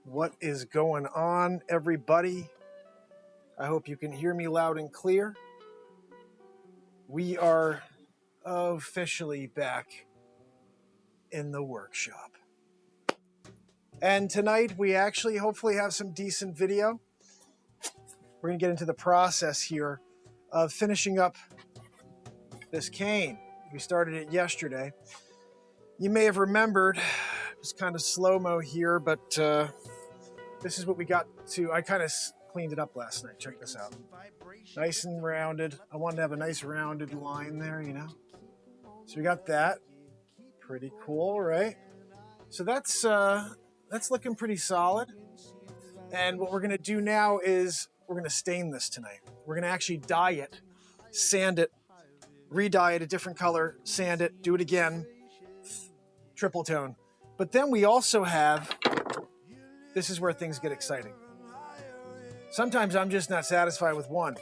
What is going on, everybody? I hope you can hear me loud and clear. We are officially back in the workshop. And tonight we actually hopefully have some decent video. We're going to get into the process here of finishing up this cane. We started it yesterday. You may have remembered, it was kind of slow-mo here, but this is what we got to. I kind of cleaned it up last night. Check this out. Nice and rounded. I wanted to have a nice rounded line there, you know. So we got that. Pretty cool, right? So that's looking pretty solid. And what we're going to do now is we're going to stain this tonight. We're going to actually dye it, sand it, re-dye it a different color, sand it, do it again, triple tone. But then we also have, this is where things get exciting. Sometimes I'm just not satisfied with one.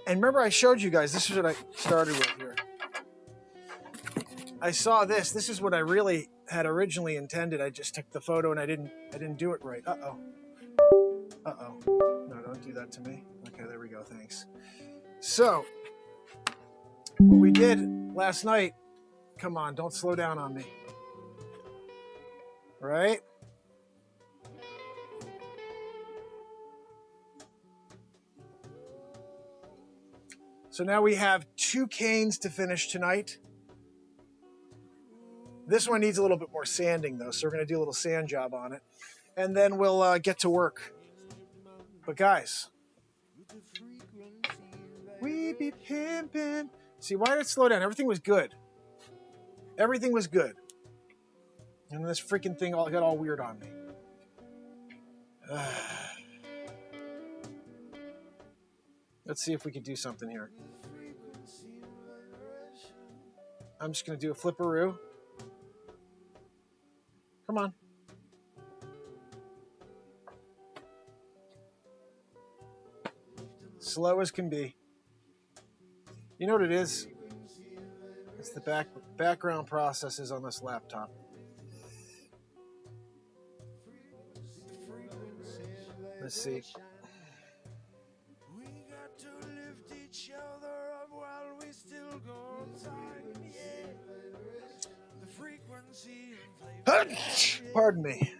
And remember I showed you guys, this is what I started with here. I saw this. This is what I really had originally intended. I just took the photo and I didn't do it right. Uh-oh. Uh-oh. No, don't do that to me. Okay, there we go. Thanks. So, what we did last night, come on, don't slow down on me. Right? So now we have 2 canes to finish tonight. This one needs a little bit more sanding though, so we're going to do a little sand job on it. And then we'll get to work. But guys, we be pimpin'. See, why did it slow down? Everything was good. Everything was good. And this freaking thing got all weird on me. Let's see if we can do something here. I'm just going to do a flipperoo. Come on. Slow as can be. You know what it is? It's the background processes on this laptop. Let's see. Pardon me.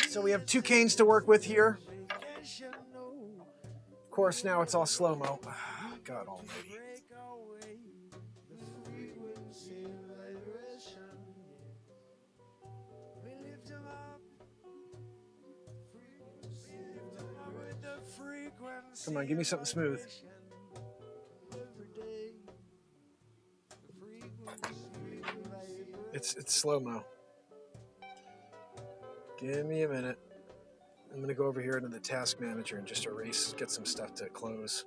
So we have 2 canes to work with here. Of course, now it's all slow-mo. God almighty. Come on, give me something smooth. It's slow-mo. Give me a minute. I'm going to go over here into the task manager and just get some stuff to close.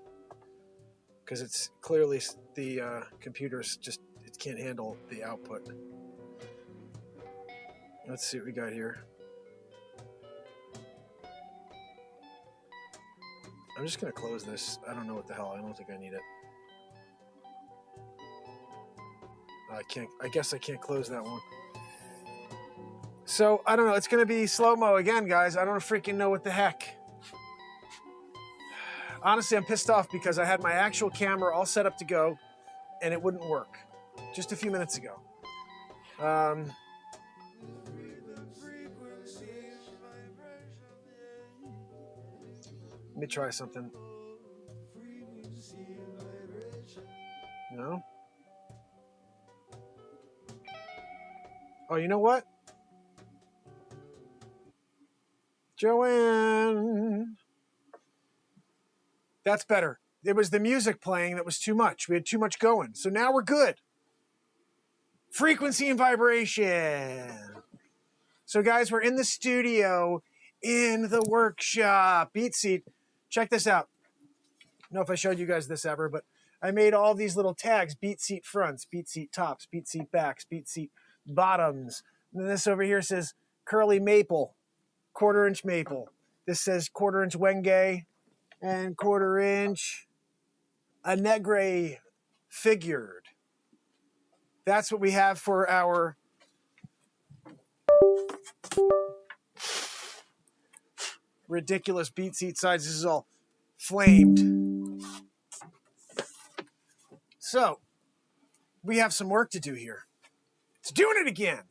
Because it's clearly the computer's just, it can't handle the output. Let's see what we got here. I'm just going to close this. I don't know what the hell. I don't think I need it. I guess I can't close that one. So, I don't know. It's going to be slow-mo again, guys. I don't freaking know what the heck. Honestly, I'm pissed off because I had my actual camera all set up to go, and it wouldn't work just a few minutes ago. Let me try something. No? Oh, you know what? Joanne. That's better. It was the music playing that was too much. We had too much going. So now we're good. Frequency and vibration. So guys, we're in the studio, in the workshop. BeatSeat. Check this out. I don't know if I showed you guys this ever, but I made all these little tags. BeatSeat fronts, BeatSeat tops, BeatSeat backs, BeatSeat bottoms. And then this over here says curly maple. 1/4 inch maple. This says 1/4 inch Wenge and 1/4 inch a negre figured. That's what we have for our ridiculous BeatSeat sides. This is all flamed. So, we have some work to do here. It's doing it again.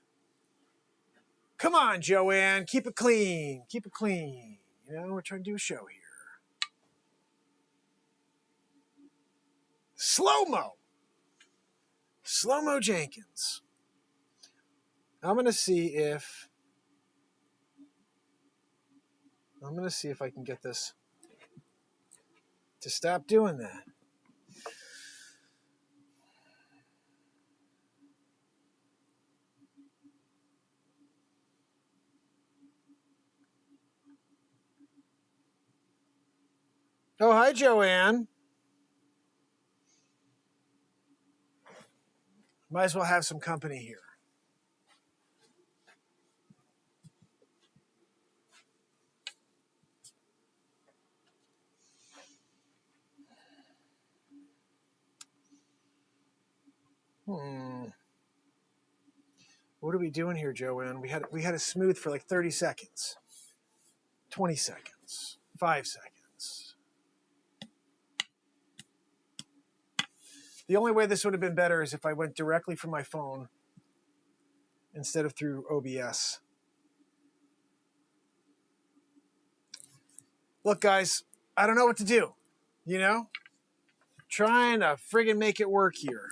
Come on, Joanne. Keep it clean. Keep it clean. You know, we're trying to do a show here. Slow-mo. Slow-mo Jenkins. I'm going to see if I can get this to stop doing that. Oh, hi, Joanne. Might as well have some company here. What are we doing here, Joanne? We had a smooth for like 30 seconds. 20 seconds. 5 seconds. The only way this would have been better is if I went directly from my phone instead of through OBS. Look, guys, I don't know what to do. You know? Trying to friggin' make it work here.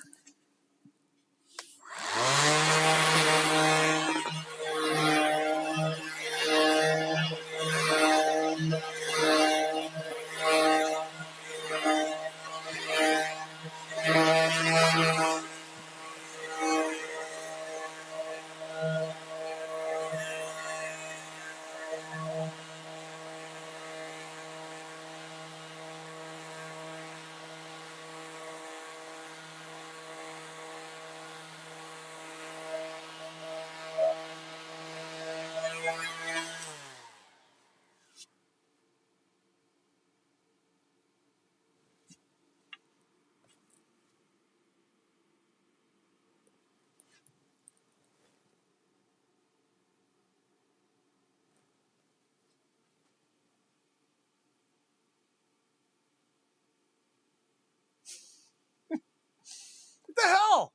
What the hell?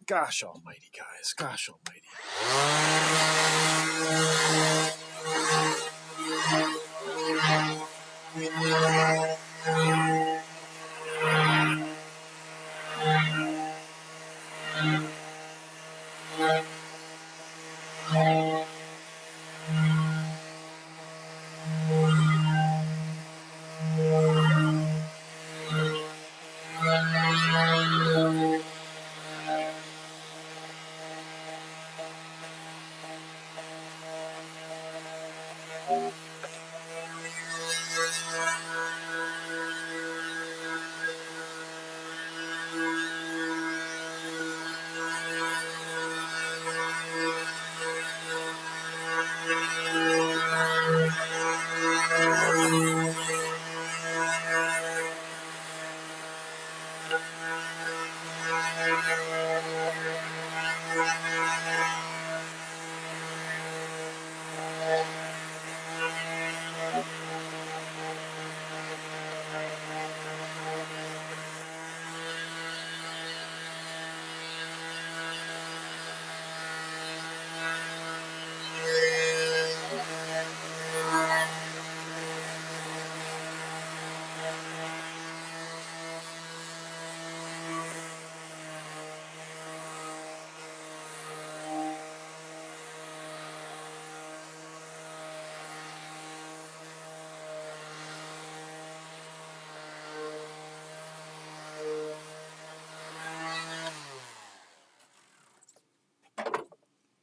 Gosh almighty, guys. Gosh almighty.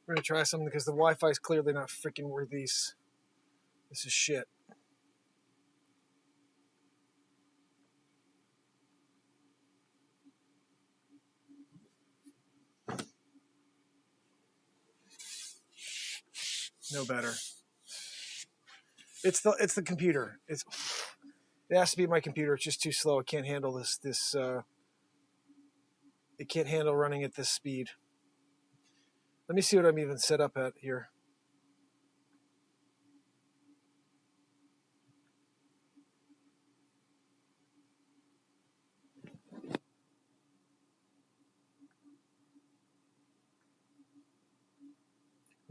We're gonna try something because the Wi-Fi is clearly not freaking worth these. This is shit. No better. It's the computer. It has to be my computer. It's just too slow. It can't handle this. It can't handle running at this speed. Let me see what I'm even set up at here.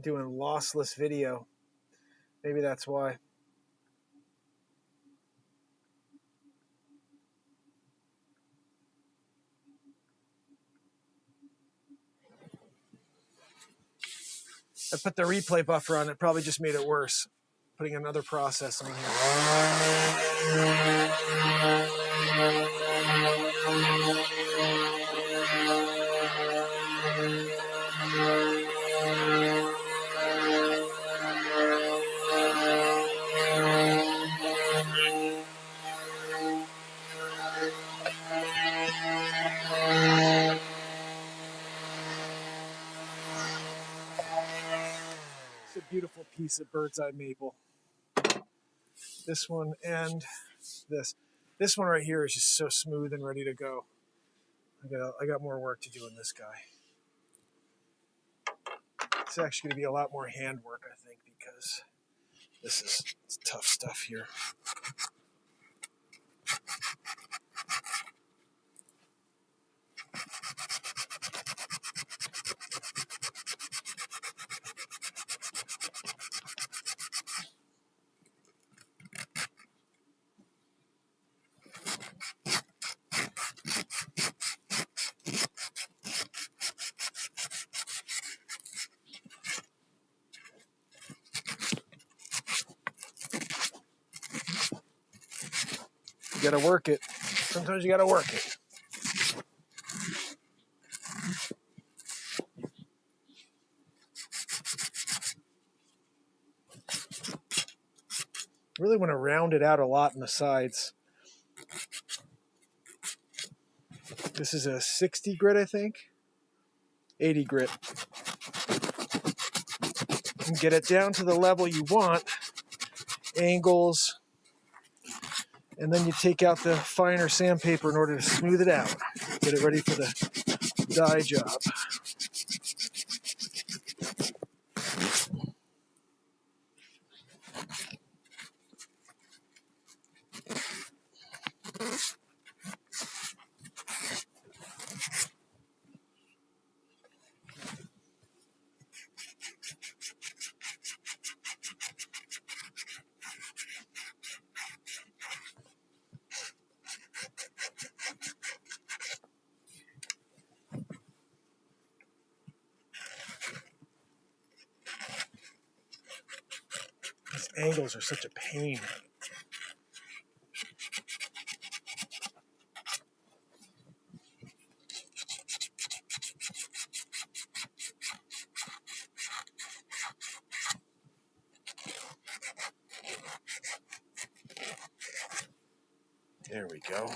doing lossless video. Maybe that's why. I put the replay buffer on, it probably just made it worse. Putting another process on here. It's a beautiful piece of bird's eye maple. This one and this. This one right here is just so smooth and ready to go. I got more work to do in this guy. It's actually going to be a lot more hand work, I think, because it's tough stuff here. You got to work it. Sometimes you got to work it. Really want to round it out a lot on the sides. This is a 60 grit, I think. 80 grit. And get it down to the level you want. Angles. And then you take out the finer sandpaper in order to smooth it out. Get it ready for the dye job. These angles are such a pain. There we go.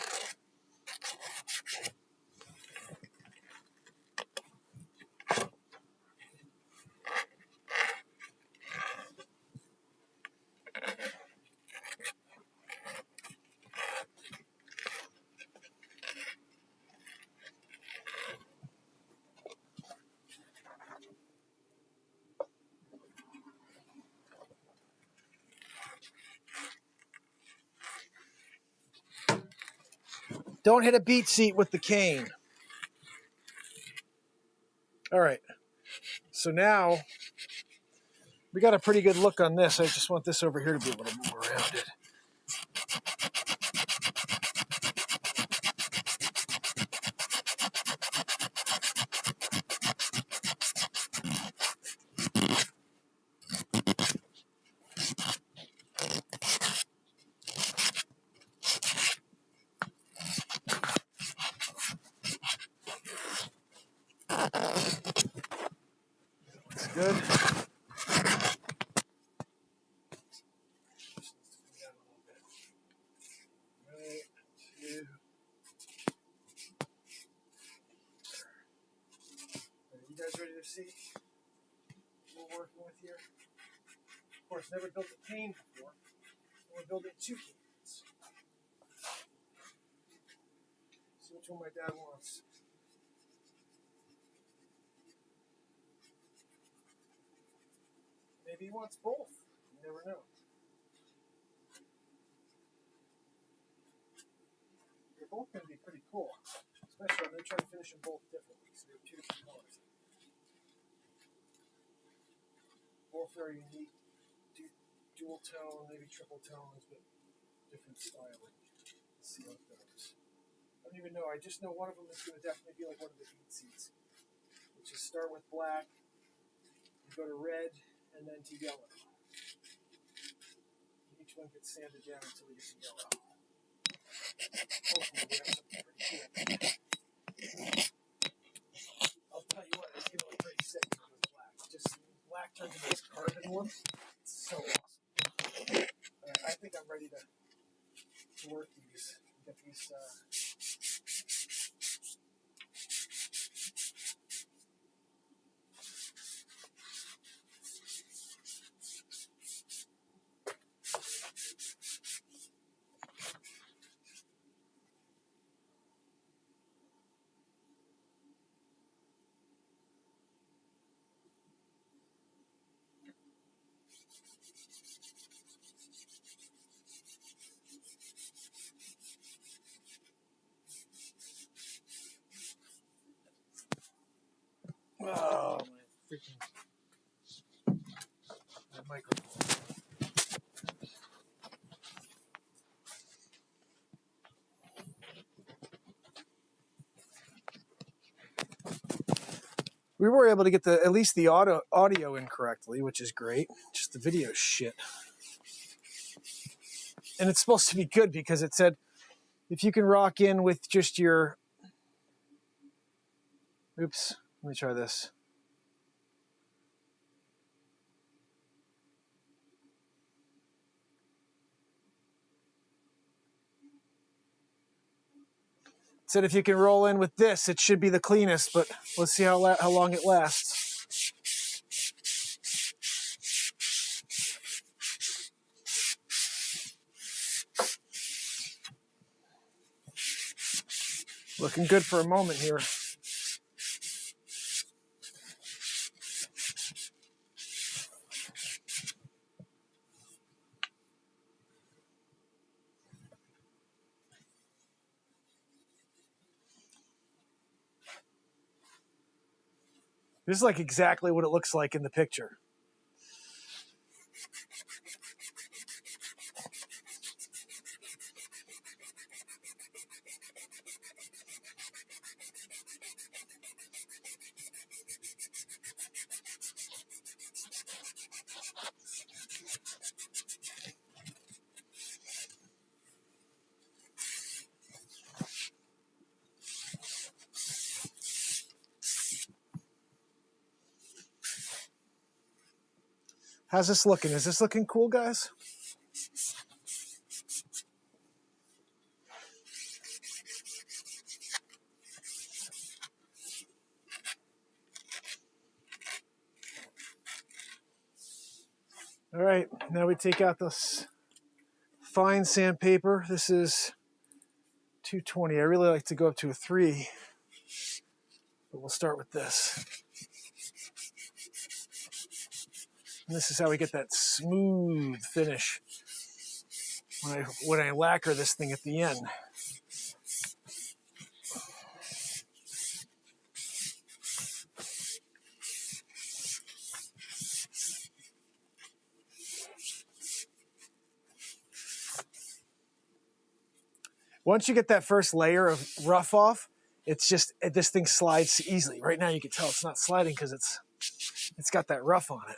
Don't hit a beat seat with the cane. All right. So now we got a pretty good look on this. I just want this over here to be a little more rounded. That's good. You guys ready to see what we're working with here? Of course, never built a cane before. We're building two canes. See which one my dad wants. Maybe he wants both. You never know. They're both going to be pretty cool. Especially I'm going to try to finish them both differently. So they have two different colors. both very unique, dual tone, maybe triple tones, but different styling. Let's see how it goes. I don't even know. I just know one of them is going to definitely be like one of the BeatSeats, which is start with black, you go to red, and then to yellow. Each one gets sanded down until we get to yellow. Hopefully we have something pretty cool. I'll tell you what, it's going to look pretty sick with black. Just black turns into this carbon look. It's so awesome. I think I'm ready to work these. Get these. Oh, my freaking microphone. We were able to get at least the audio in correctly, which is great. Just the video shit. And it's supposed to be good because it said if you can rock in with just your... Oops, let me try this. It said if you can roll in with this, it should be the cleanest, but let's see how long it lasts. Looking good for a moment here. This is like exactly what it looks like in the picture. How's this looking? Is this looking cool, guys? All right, now we take out this fine sandpaper. This is 220. I really like to go up to a 3, but we'll start with this. And this is how we get that smooth finish when I lacquer this thing at the end. Once you get that first layer of rough off, it's just, this thing slides easily. Right now you can tell it's not sliding because it's got that rough on it.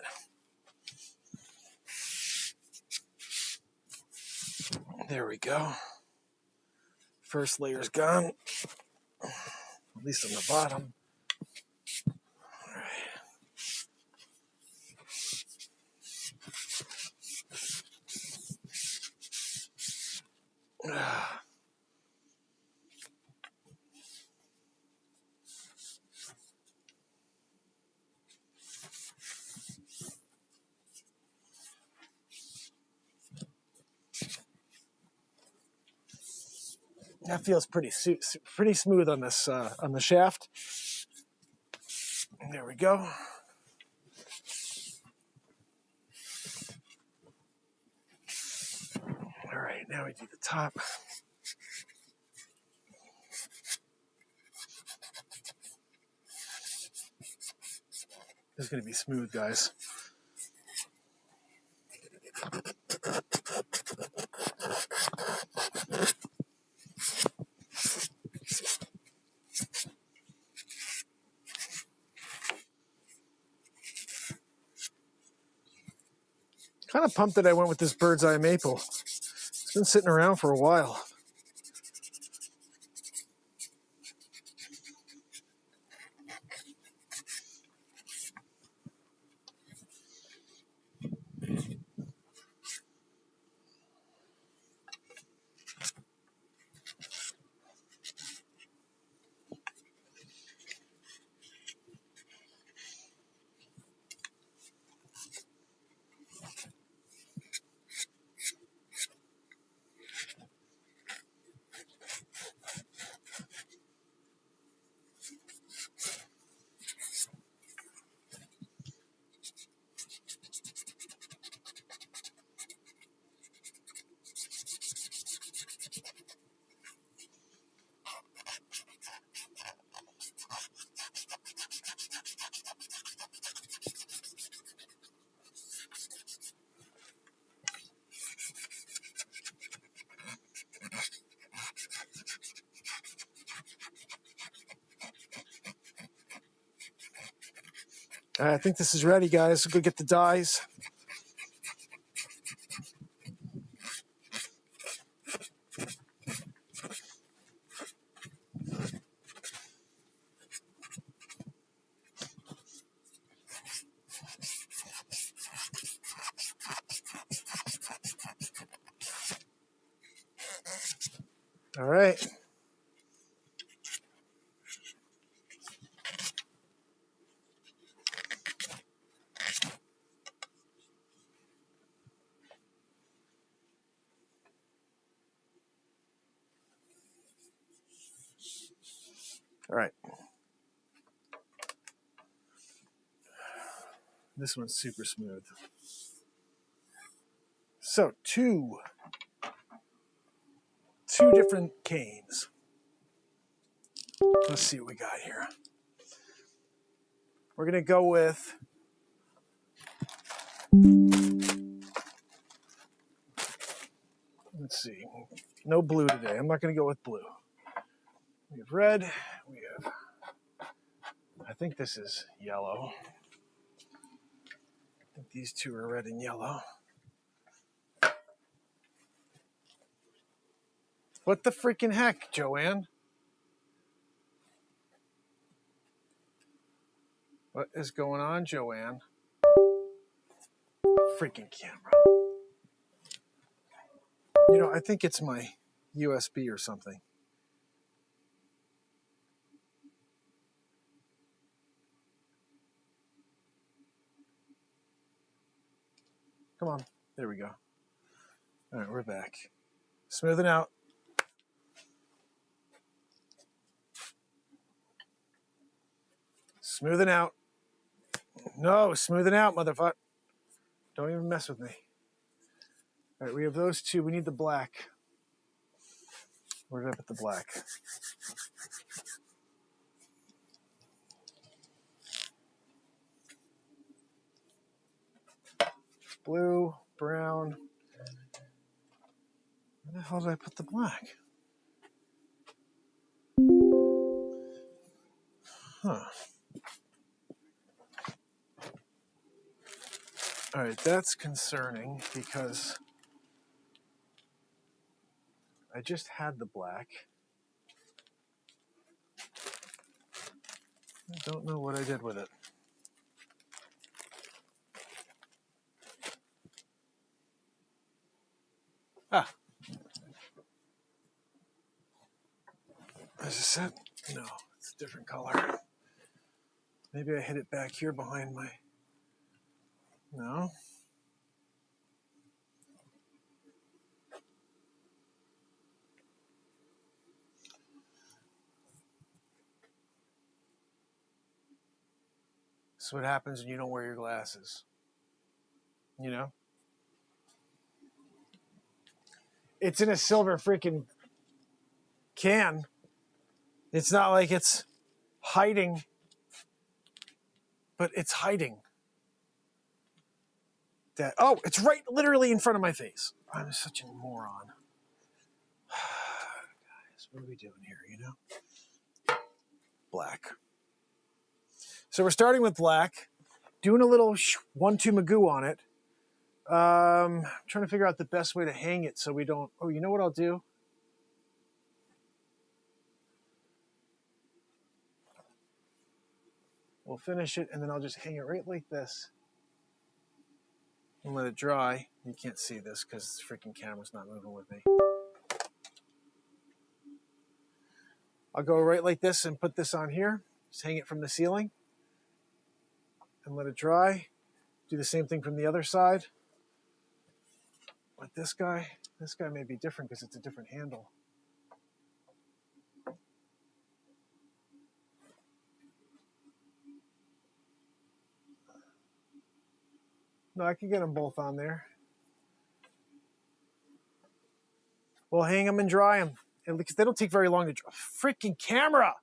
There we go. First layer's gone, at least on the bottom. All right. That feels pretty smooth on this on the shaft. There we go. All right, now we do the top. This is going to be smooth, guys. Kind of pumped that I went with this bird's eye maple. It's been sitting around for a while. I think this is ready, guys. Go get the dies. All right. All right. This one's super smooth. So two different canes. Let's see what we got here. We're gonna go with let's see. No blue today. I'm not gonna go with blue. We have red. We have I think this is yellow. I think these two are red and yellow. What the freaking heck, Joanne? What is going on, Joanne? Freaking camera. You know, I think it's my USB or something. Come on. There we go. All right, we're back. Smoothing out. Smoothing out. No, smoothing out, motherfucker. Don't even mess with me. All right, we have those two. We need the black. Where did I put the black? Blue, brown. Where the hell did I put the black? Huh. All right, that's concerning because I just had the black. I don't know what I did with it. Ah. Is this it? No, it's a different color. Maybe I hid it back here behind my... No. This is what happens when you don't wear your glasses. You know? It's in a silver freaking can. It's not like it's hiding, but it's hiding. That oh, it's right literally in front of my face. I'm such a moron. Guys, what are we doing here, you know? Black. So we're starting with black, doing a little 1-2 magoo on it, Trying to figure out the best way to hang it so we don't... Oh, you know what I'll do? We'll finish it, and then I'll just hang it right like this and let it dry. You can't see this because the freaking camera's not moving with me. I'll go right like this and put this on here. Just hang it from the ceiling and let it dry. Do the same thing from the other side. Like this guy may be different because it's a different handle. No, I can get them both on there. We'll hang them and dry them. Because they don't take very long to dry. Freaking camera!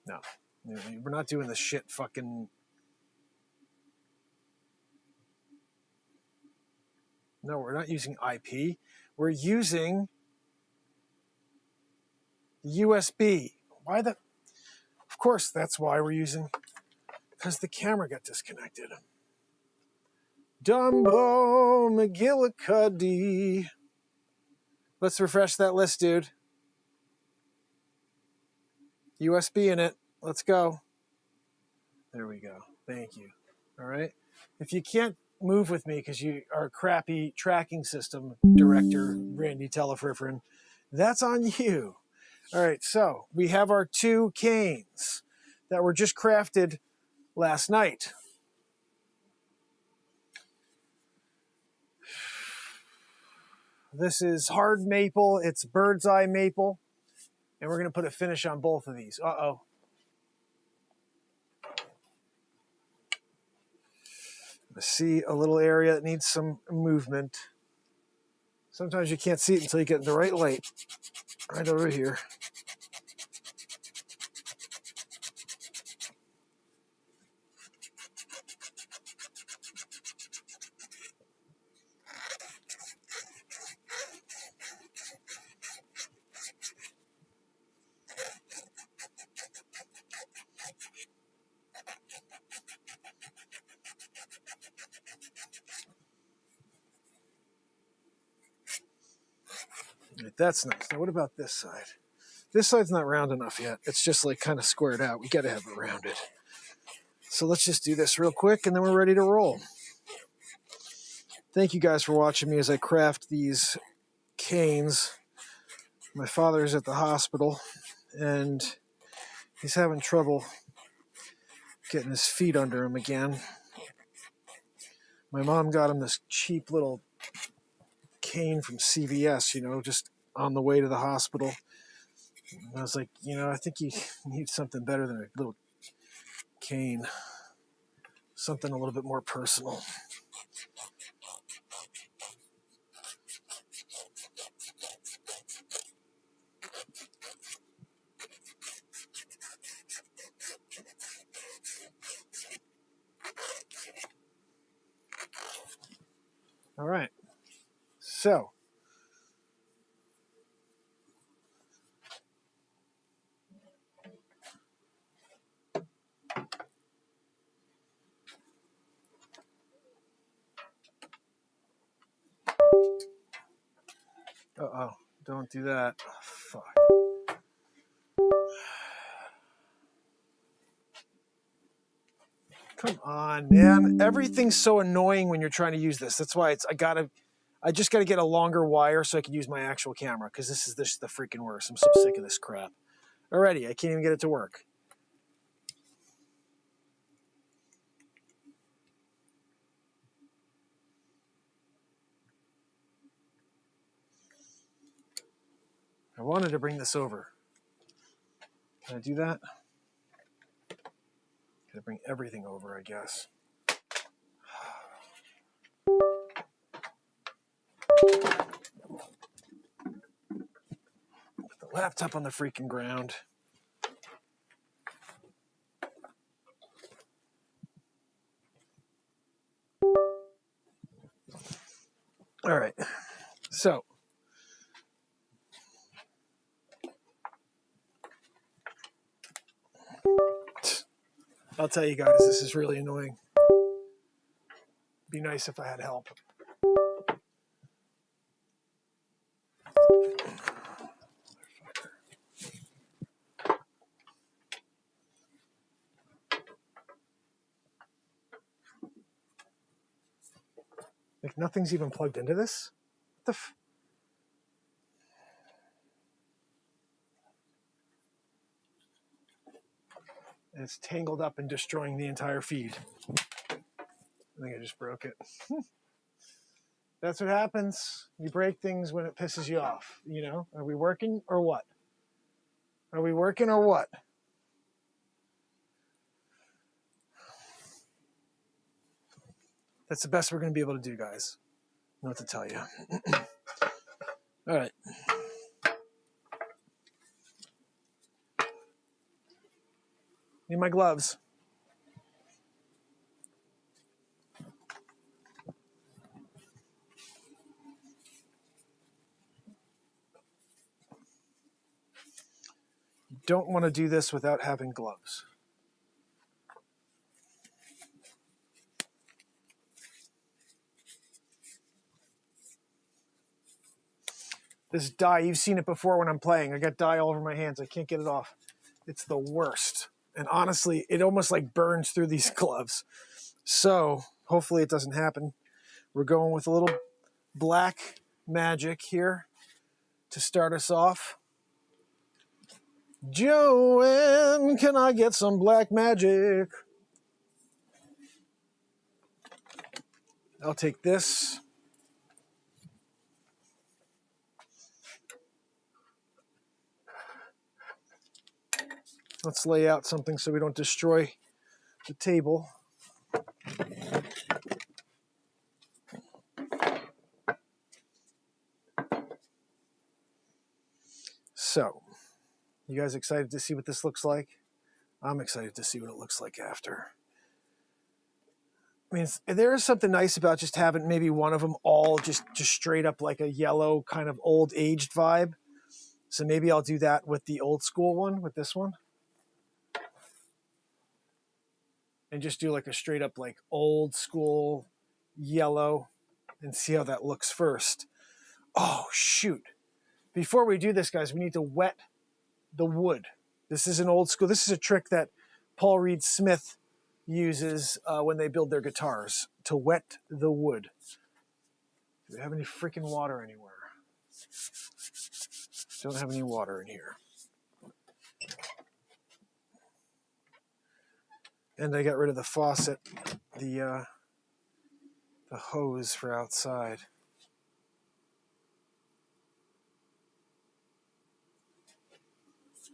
No, we're not doing this shit fucking... No, we're not using IP. We're using USB. Why the... Of course, that's why we're using... Because the camera got disconnected. Dumbo McGillicuddy. Let's refresh that list, dude. USB in it. Let's go. There we go. Thank you. All right. If you can't move with me because you are a crappy tracking system director, Randy Telefriffrin, that's on you. All right. So we have our 2 canes that were just crafted last night. This is hard maple. It's bird's eye maple. And we're going to put a finish on both of these. Uh-oh. I see a little area that needs some movement. Sometimes you can't see it until you get in the right light. Right over here. That's nice. Now what about this side? This side's not round enough yet. It's just like kind of squared out. We got to have it rounded. So let's just do this real quick and then we're ready to roll. Thank you guys for watching me as I craft these canes. My father's at the hospital and he's having trouble getting his feet under him again. My mom got him this cheap little cane from CVS, you know, just on the way to the hospital. And I was like, you know, I think you need something better than a little cane. Something a little bit more personal. All right. So, uh-oh, don't do that. Oh, fuck. Come on, man. Everything's so annoying when you're trying to use this. That's why I just got to get a longer wire so I can use my actual camera because this is the freaking worst. I'm so sick of this crap. Already, I can't even get it to work. I wanted to bring this over. Can I do that? Can I bring everything over, I guess? Put the laptop on the freaking ground. All right. So, I'll tell you guys, this is really annoying. Be nice if I had help. Like nothing's even plugged into this? What the and it's tangled up and destroying the entire feed. I think I just broke it. That's what happens. You break things when it pisses you off. You know, are we working or what? Are we working or what? That's the best we're going to be able to do, guys. I don't know what to tell you. All right. Need my gloves. You don't want to do this without having gloves. This dye, you've seen it before when I'm playing. I got dye all over my hands. I can't get it off. It's the worst. And honestly, it almost like burns through these gloves. So hopefully it doesn't happen. We're going with a little black magic here to start us off. Joanne, can I get some black magic? I'll take this. Let's lay out something so we don't destroy the table. So, you guys excited to see what this looks like? I'm excited to see what it looks like after. I mean, there is something nice about just having maybe one of them all just straight up like a yellow kind of old aged vibe. So maybe I'll do that with the old school one, with this one. And just do like a straight up like old school yellow and see how that looks first. Oh, shoot. Before we do this, guys, we need to wet the wood. This is an old school. This is a trick that Paul Reed Smith uses when they build their guitars, to wet the wood. Do we have any freaking water anywhere? Don't have any water in here. And I got rid of the faucet, the hose for outside.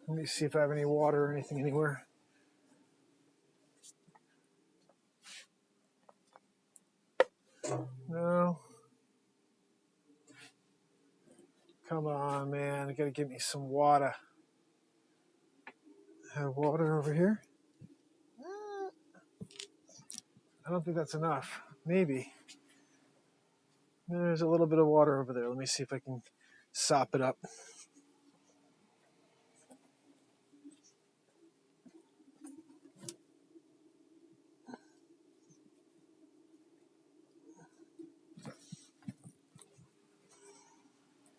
Let me see if I have any water or anything anywhere. No. Come on, man. I gotta get me some water. Have water over here? I don't think that's enough. Maybe. There's a little bit of water over there. Let me see if I can sop it up.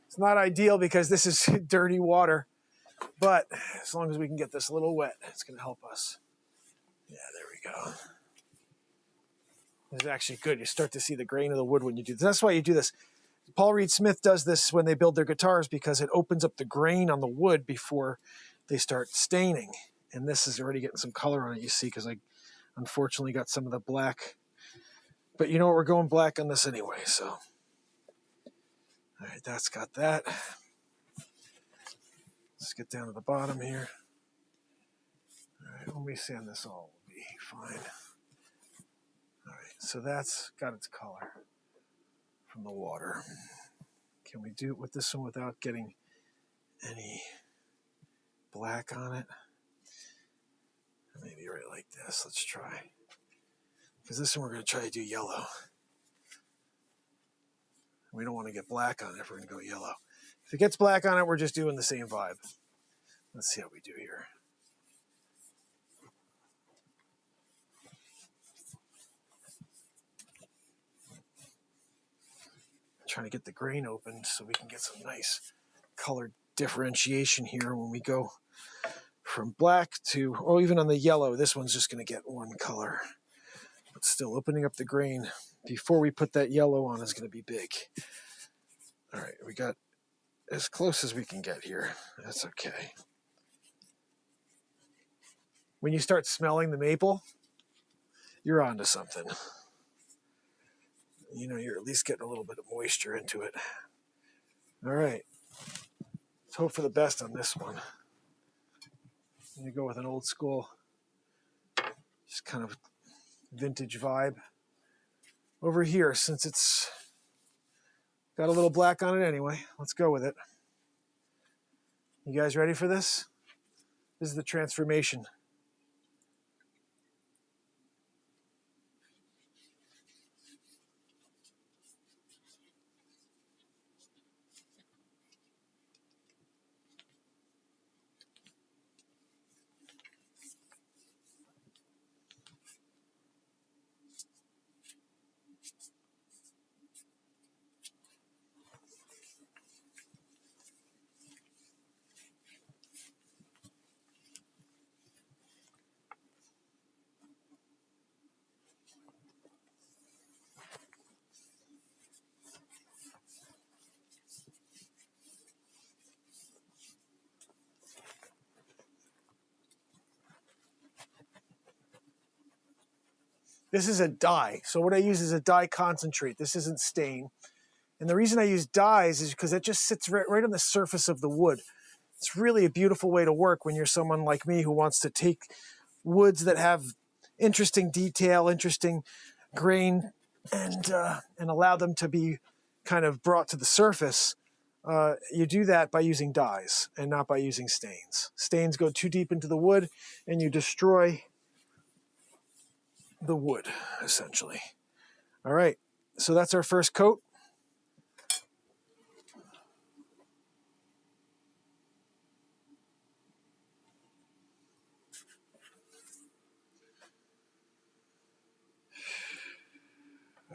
It's not ideal because this is dirty water, but as long as we can get this a little wet, it's going to help us. Yeah, there we go. This is actually good. You start to see the grain of the wood when you do this. That's why you do this. Paul Reed Smith does this when they build their guitars because it opens up the grain on the wood before they start staining. And this is already getting some color on it, you see, because I unfortunately got some of the black. But you know what? We're going black on this anyway, so. All right, that's got that. Let's get down to the bottom here. All right, let me sand this all. Will be fine. All right, so that's got its color from the water. Can we do it with this one without getting any black on it? Maybe right like this. Let's try. Because this one we're going to try to do yellow. We don't want to get black on it if we're going to go yellow. If it gets black on it, we're just doing the same vibe. Let's see how we do here. trying to get the grain open so we can get some nice color differentiation here when we go from black to, or even on the yellow, this one's just going to get one color. But still, opening up the grain before we put that yellow on is going to be big. All right, we got as close as we can get here. That's okay. When you start smelling the maple, you're onto something. You know, you're at least getting a little bit of moisture into it. All right. Let's hope for the best on this one. I'm going to go with an old school, just kind of vintage vibe. Over here, since it's got a little black on it anyway, let's go with it. You guys ready for this? This is the transformation. This is a dye. So what I use is a dye concentrate. This isn't stain. And the reason I use dyes is because it just sits right on the surface of the wood. It's really a beautiful way to work when you're someone like me who wants to take woods that have interesting detail, interesting grain, and allow them to be kind of brought to the surface. You do that by using dyes and not by using stains. Stains go too deep into the wood and you destroy the wood, essentially. All right, so that's our first coat.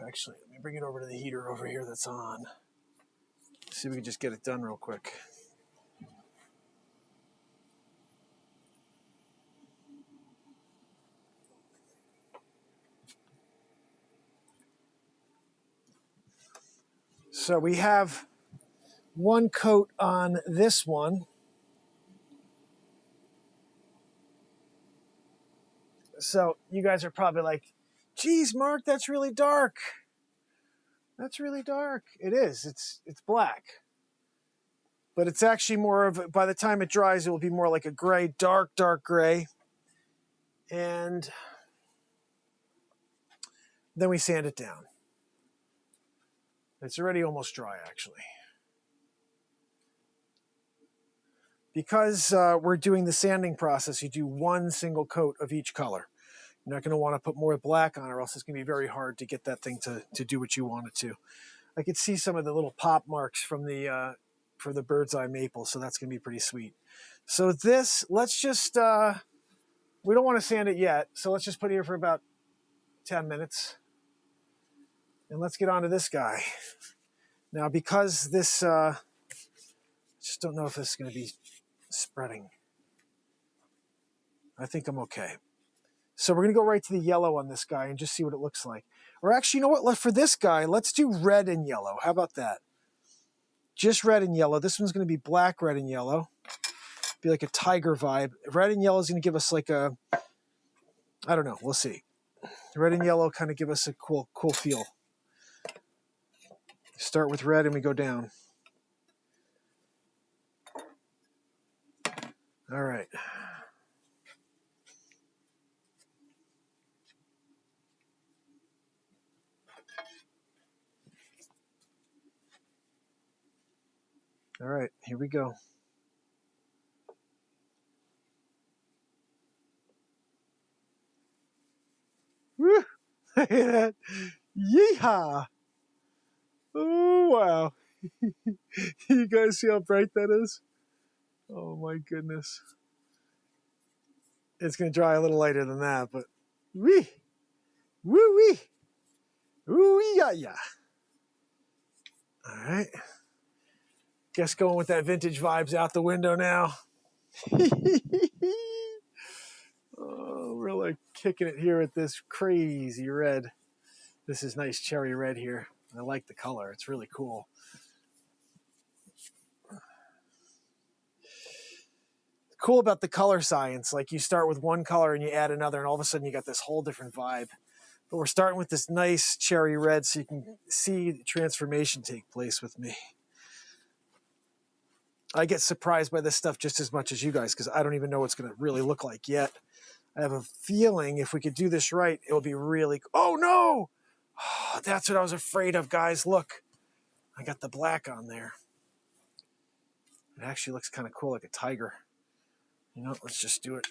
Actually, let me bring it over to the heater over here that's on. See if we can just get it done real quick. So we have one coat on this one. So you guys are probably like, geez, Mark, that's really dark. That's really dark. It is. It's black. But it's actually more of, by the time it dries, it will be more like a gray, dark gray. And then we sand it down. It's already almost dry, actually. Because we're doing the sanding process, you do one single coat of each color. You're not going to want to put more black on, or else it's going to be very hard to get that thing to do what you want it to. I could see some of the little pop marks from the for the bird's eye maple, so that's going to be pretty sweet. So this, let's just, we don't want to sand it yet, so let's just put it here for about 10 minutes. And let's get on to this guy. Now, because this, just don't know if this is going to be spreading. I think I'm okay. So we're going to go right to the yellow on this guy and just see what it looks like. Or actually, you know what? For this guy, let's do red and yellow. How about that? Just red and yellow. This one's going to be black, red, and yellow. Be like a tiger vibe. Red and yellow is going to give us like a, I don't know. We'll see. Red and yellow kind of give us a cool feel. Start with red and we go down. All right. All right, here we go. Woo! Look at that. Yeehaw! Oh, wow. You guys see how bright that is? Oh, my goodness. It's going to dry a little later than that, but wee! Woo-wee! Ooh-wee-ya-ya! All right. Guess going with that vintage vibes out the window now. Oh, we're like kicking it here with this crazy red. This is nice cherry red here. I like the color. It's really cool. Cool about the color science. Like you start with one color and you add another and all of a sudden you got this whole different vibe. But we're starting with this nice cherry red so you can see the transformation take place with me. I get surprised by this stuff just as much as you guys because I don't even know what it's going to really look like yet. I have a feeling if we could do this right, it will be really... Oh, no! Oh, that's what I was afraid of, guys. Look, I got the black on there. It actually looks kind of cool, like a tiger. You know, let's just do it.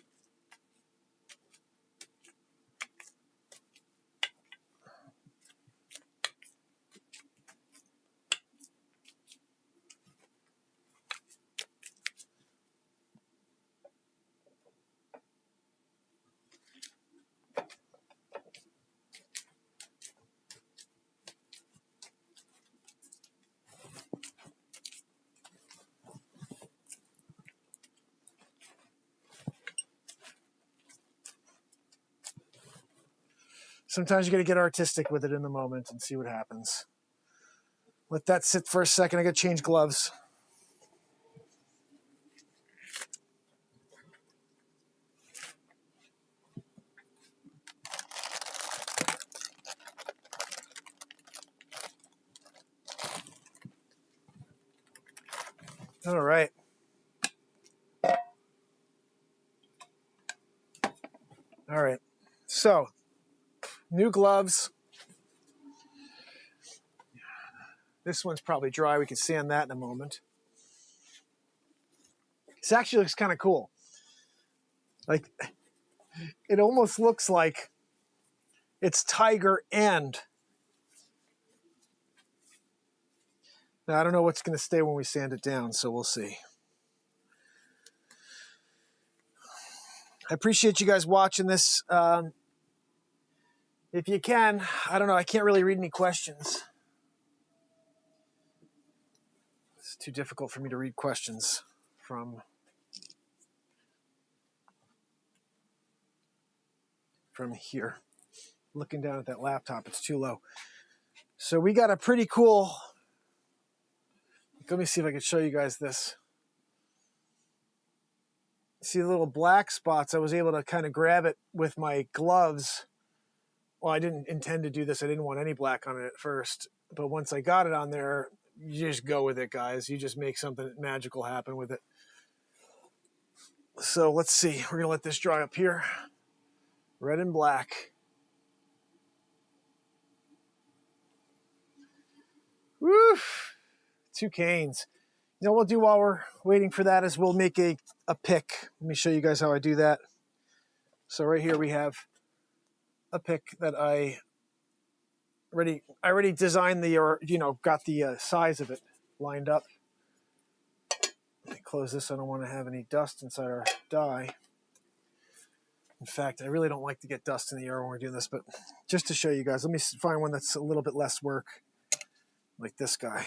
Sometimes you got to get artistic with it in the moment and see what happens. Let that sit for a second. I got to change gloves. All right. All right. So, new gloves. This one's probably dry. We can sand that in a moment. This actually looks kind of cool. Like, it almost looks like it's tiger and... Now, I don't know what's going to stay when we sand it down, so we'll see. I appreciate you guys watching this. If you can, I don't know, I can't really read any questions. It's too difficult for me to read questions from here. Looking down at that laptop, it's too low. So we got a pretty cool... Let me see if I can show you guys this. See the little black spots? I was able to kind of grab it with my gloves. Well, I didn't intend to do this. I didn't want any black on it at first. But once I got it on there, you just go with it, guys. You just make something magical happen with it. So let's see. We're going to let this dry up here. Red and black. Woo! 2 canes. You know what we'll do while we're waiting for that is we'll make a pick. Let me show you guys how I do that. So right here we have a pick that I already designed the, or got the size of it lined up. Let me close this. I don't want to have any dust inside our die. In fact, I really don't like to get dust in the air when we're doing this, but just to show you guys, let me find one that's a little bit less work, like this guy.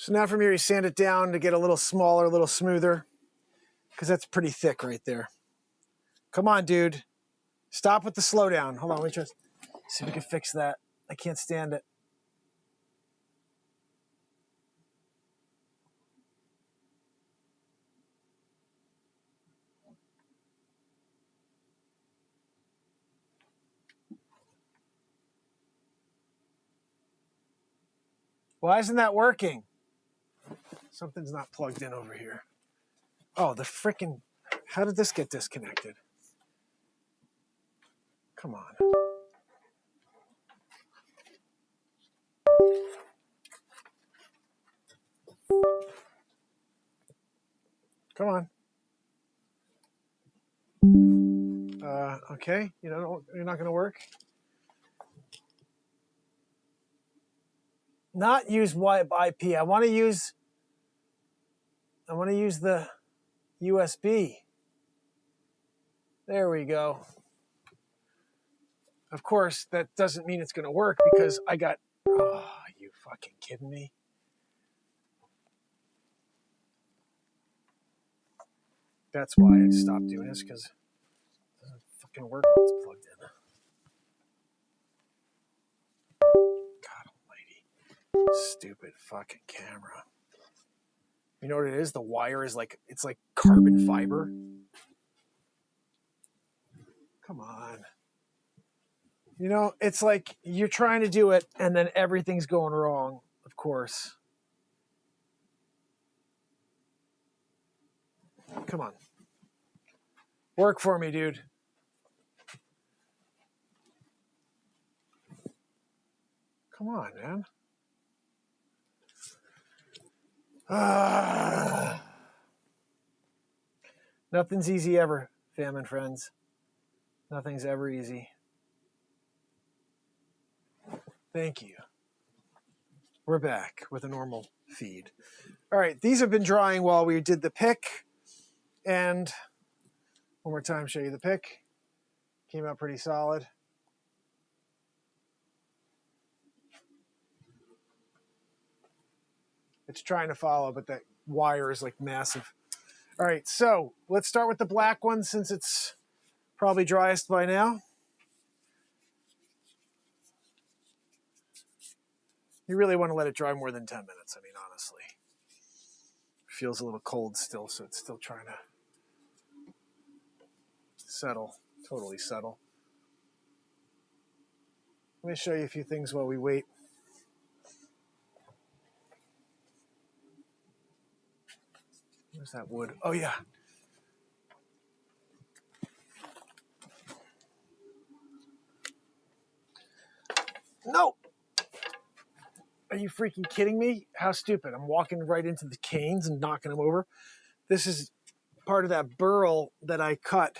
So now from here, you sand it down to get a little smaller, a little smoother, because that's pretty thick right there. Come on, dude. Stop with the slowdown. Hold on, let me try. See if we can fix that. I can't stand it. Why isn't that working? Something's not plugged in over here. Oh, the frickin'... How did this get disconnected? Come on. Come on. Okay. You know, you're not going to work. Not use IP. I want to use the USB. There we go. Of course, that doesn't mean it's going to work because I got... Oh, are you fucking kidding me? That's why I stopped doing this, because it doesn't fucking work while it's plugged in. God almighty. Stupid fucking camera. You know what it is? The wire is like, it's like carbon fiber. Come on. You know, it's like you're trying to do it and then everything's going wrong, of course. Come on. Work for me, dude. Come on, man. Nothing's easy ever, fam and friends. Nothing's ever easy. Thank you. We're back with a normal feed. All right, these have been drying while we did the pick. And one more time, show you the pick. Came out pretty solid. It's trying to follow, but that wire is like massive. All right, so let's start with the black one since it's probably driest by now. You really want to let it dry more than 10 minutes, I mean, honestly. It feels a little cold still, so it's still trying to settle, totally settle. Let me show you a few things while we wait. Where's that wood? Oh, yeah. No! Are you freaking kidding me? How stupid. I'm walking right into the canes and knocking them over. This is part of that burl that I cut.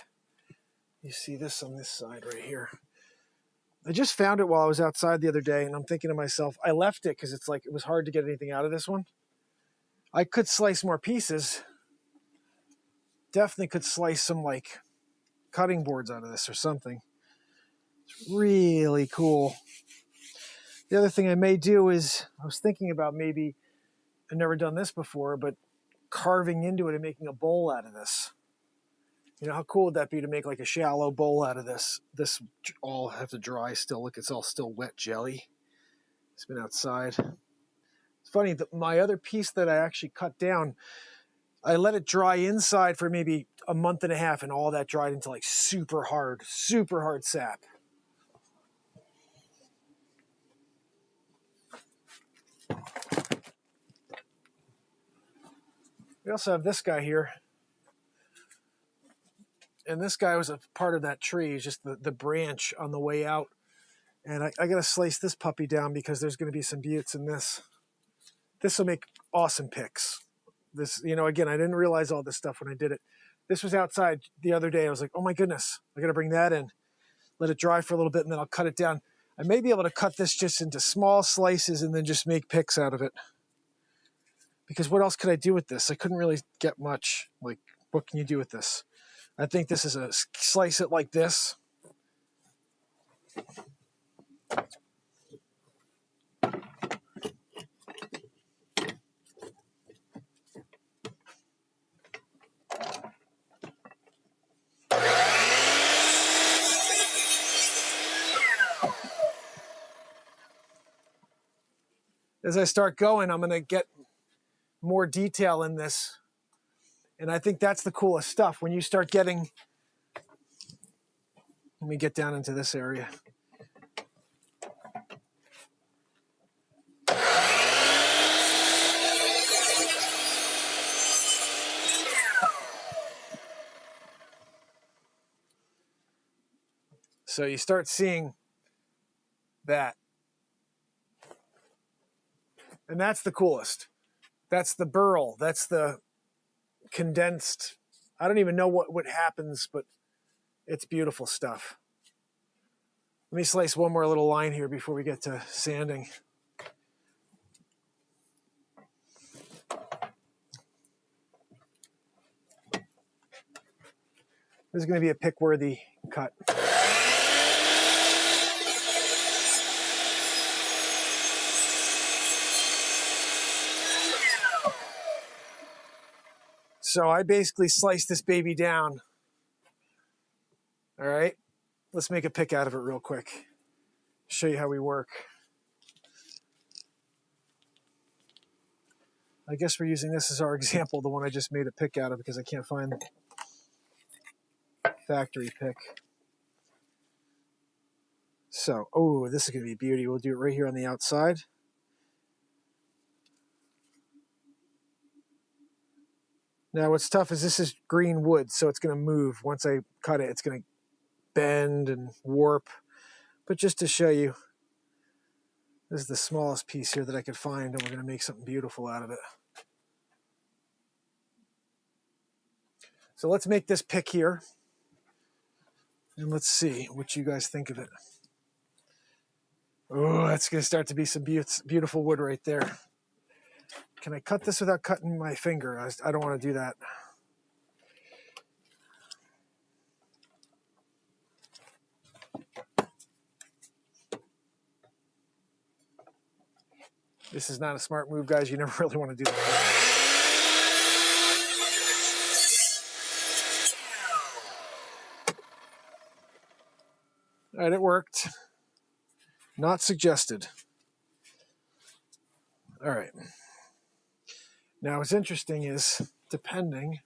You see this on this side right here. I just found it while I was outside the other day, and I'm thinking to myself, I left it because it's like it was hard to get anything out of this one. I could slice more pieces. Definitely could slice some like cutting boards out of this or something. It's really cool. The other thing I may do is, I was thinking about maybe, I've never done this before, but carving into it and making a bowl out of this. You know, how cool would that be to make like a shallow bowl out of this? This all have to dry still. Look, it's all still wet jelly. It's been outside. It's funny that my other piece that I actually cut down, I let it dry inside for maybe a month and a half, and all that dried into like super hard sap. We also have this guy here. And this guy was a part of that tree, just the branch on the way out. And I got to slice this puppy down because there's going to be some buttes in this. This will make awesome picks. This, you know, again, I didn't realize all this stuff when I did it. This was outside the other day. I was like, oh my goodness, I got to bring that in. Let it dry for a little bit, and then I'll cut it down. I may be able to cut this just into small slices and then just make picks out of it. Because what else could I do with this? I couldn't really get much. Like, what can you do with this? I think this is a slice it like this. as I start going, I'm going to get more detail in this. And I think that's the coolest stuff. When you start getting, let me get down into this area. So you start seeing that. And that's the coolest. That's the burl. That's the condensed. I don't even know what happens, but it's beautiful stuff. Let me slice one more little line here before we get to sanding. This is going to be a pick-worthy cut. So I basically sliced this baby down. All right, let's make a pick out of it real quick. Show you how we work. I guess we're using this as our example, the one I just made a pick out of because I can't find the factory pick. So, oh, this is going to be beauty. We'll do it right here on the outside. Now, what's tough is this is green wood, so it's going to move. Once I cut it, it's going to bend and warp. But just to show you, this is the smallest piece here that I could find, and we're going to make something beautiful out of it. So let's make this pick here, and let's see what you guys think of it. Oh, that's going to start to be some beautiful wood right there. Can I cut this without cutting my finger? I don't want to do that. This is not a smart move, guys. You never really want to do that. All right, it worked. Not suggested. All right. Now, what's interesting is, depending,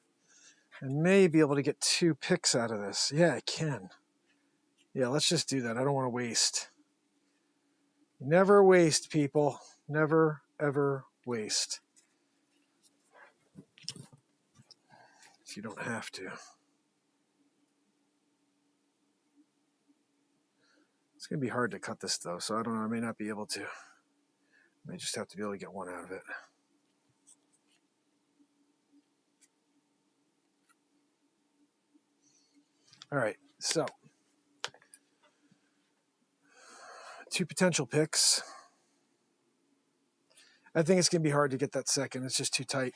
I may be able to get 2 picks out of this. Yeah, I can. Yeah, let's just do that. I don't want to waste. Never waste, people. Never, ever waste. You don't have to. It's going to be hard to cut this, though, so I don't know. I may not be able to. I may just have to be able to get one out of it. All right, so 2 potential picks. I think it's going to be hard to get that second. It's just too tight.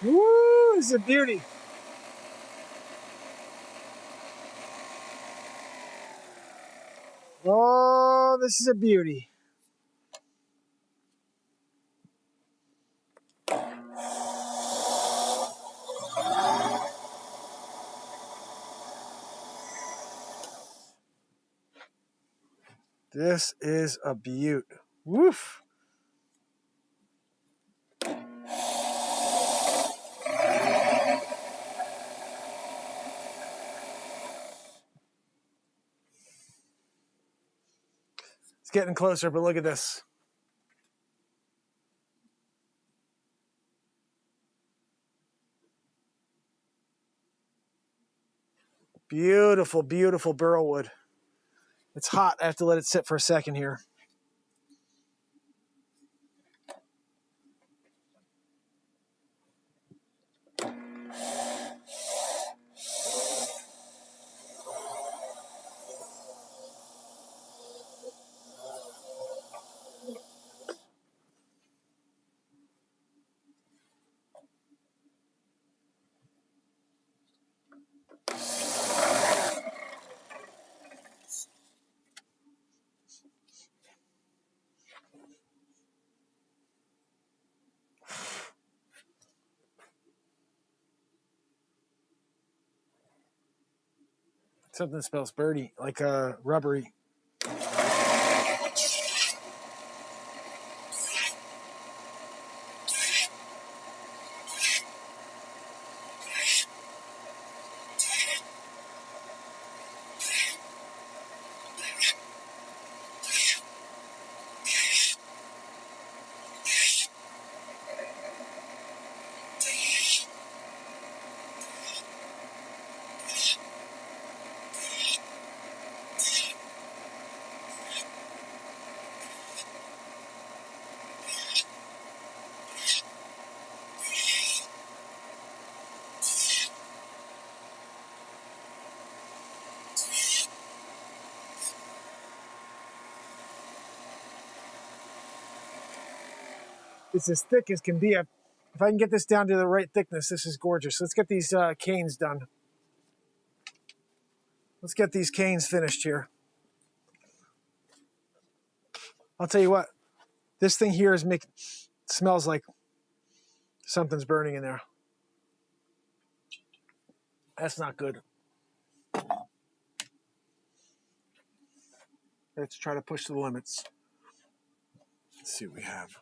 Woo, this is a beauty. Oh, this is a beauty. This is a beaut. Woof. It's getting closer, but look at this. Beautiful, beautiful burl wood. It's hot. I have to let it sit for a second here. Something smells birdy, like rubbery. It's as thick as can be. If I can get this down to the right thickness, this is gorgeous. Let's get these canes done. Let's get these canes finished here. I'll tell you what, this thing here smells like something's burning in there. That's not good. Let's try to push the limits. Let's see what we have.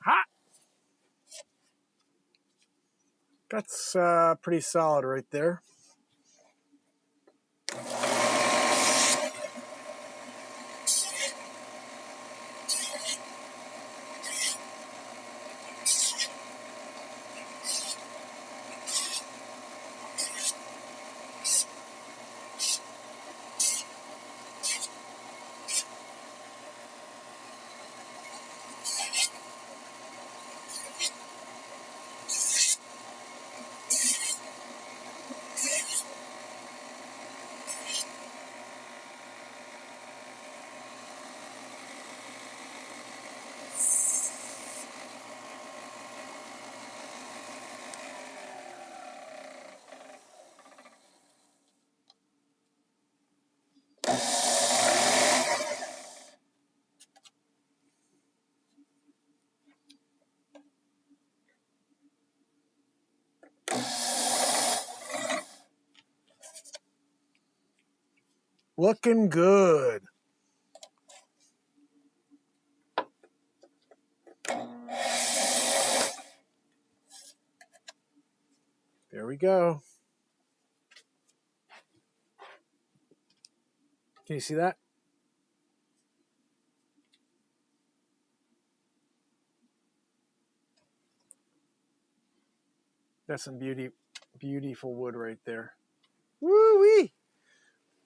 Hot! That's pretty solid right there. Looking good. go. Can you see that? That's some beautiful wood right there. Woo-wee!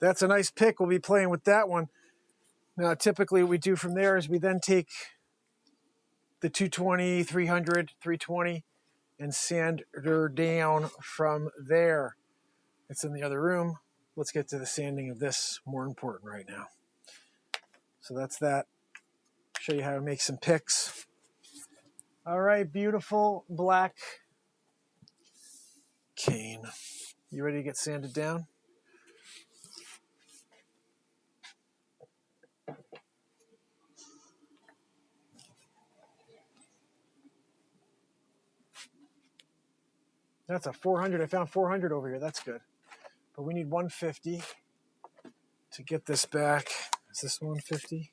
That's a nice pick. We'll be playing with that one. Now, typically what we do from there is we then take the 220, 300, 320, and sand her down from there. It's in the other room. Let's get to the sanding of this, more important right now. So that's that. Show you how to make some picks. All right, beautiful black cane. You ready to get sanded down? That's a 400. I found 400 over here. That's good. But we need 150 to get this back. Is this 150?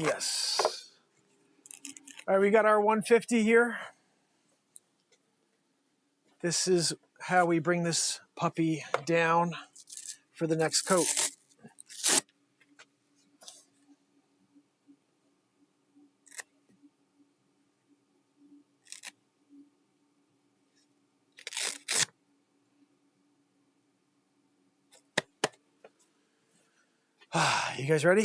Yes. All right, we got our 150 here. This is how we bring this puppy down for the next coat. You guys ready?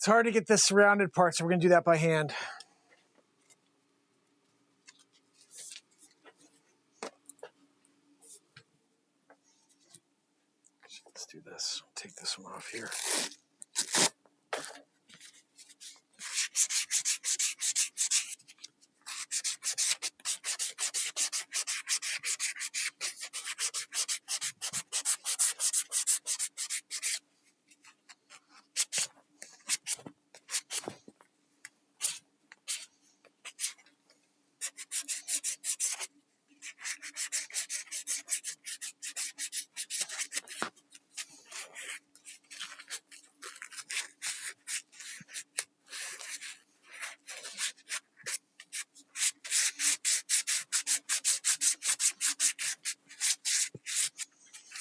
hard to get this surrounded part, so we're going to do that by hand. Let's do this. Take this one off here.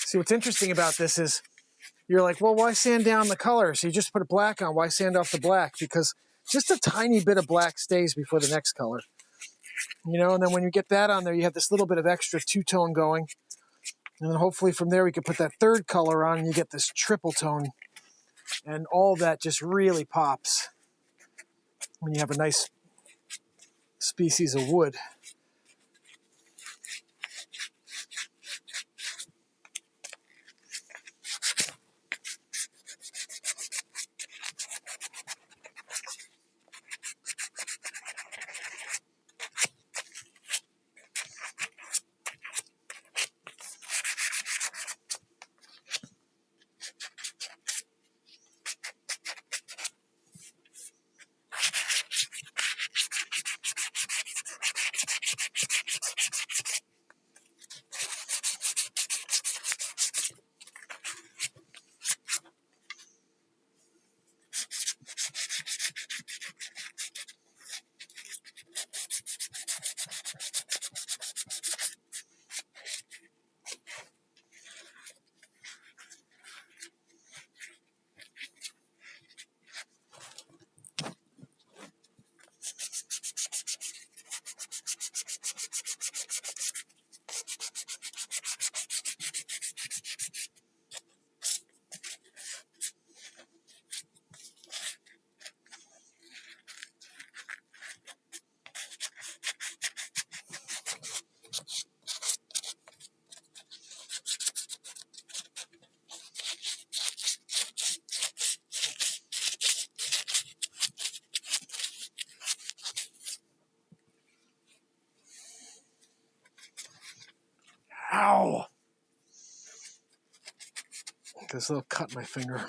See, what's interesting about this is you're like, well, why sand down the color? So you just put a black on. Why sand off the black? Because just a tiny bit of black stays before the next color. You know, and then when you get that on there, you have this little bit of extra two-tone going. And then hopefully from there we can put that third color on and you get this triple tone. And all of that just really pops when you have a nice species of wood. Ow! This little cut in my finger.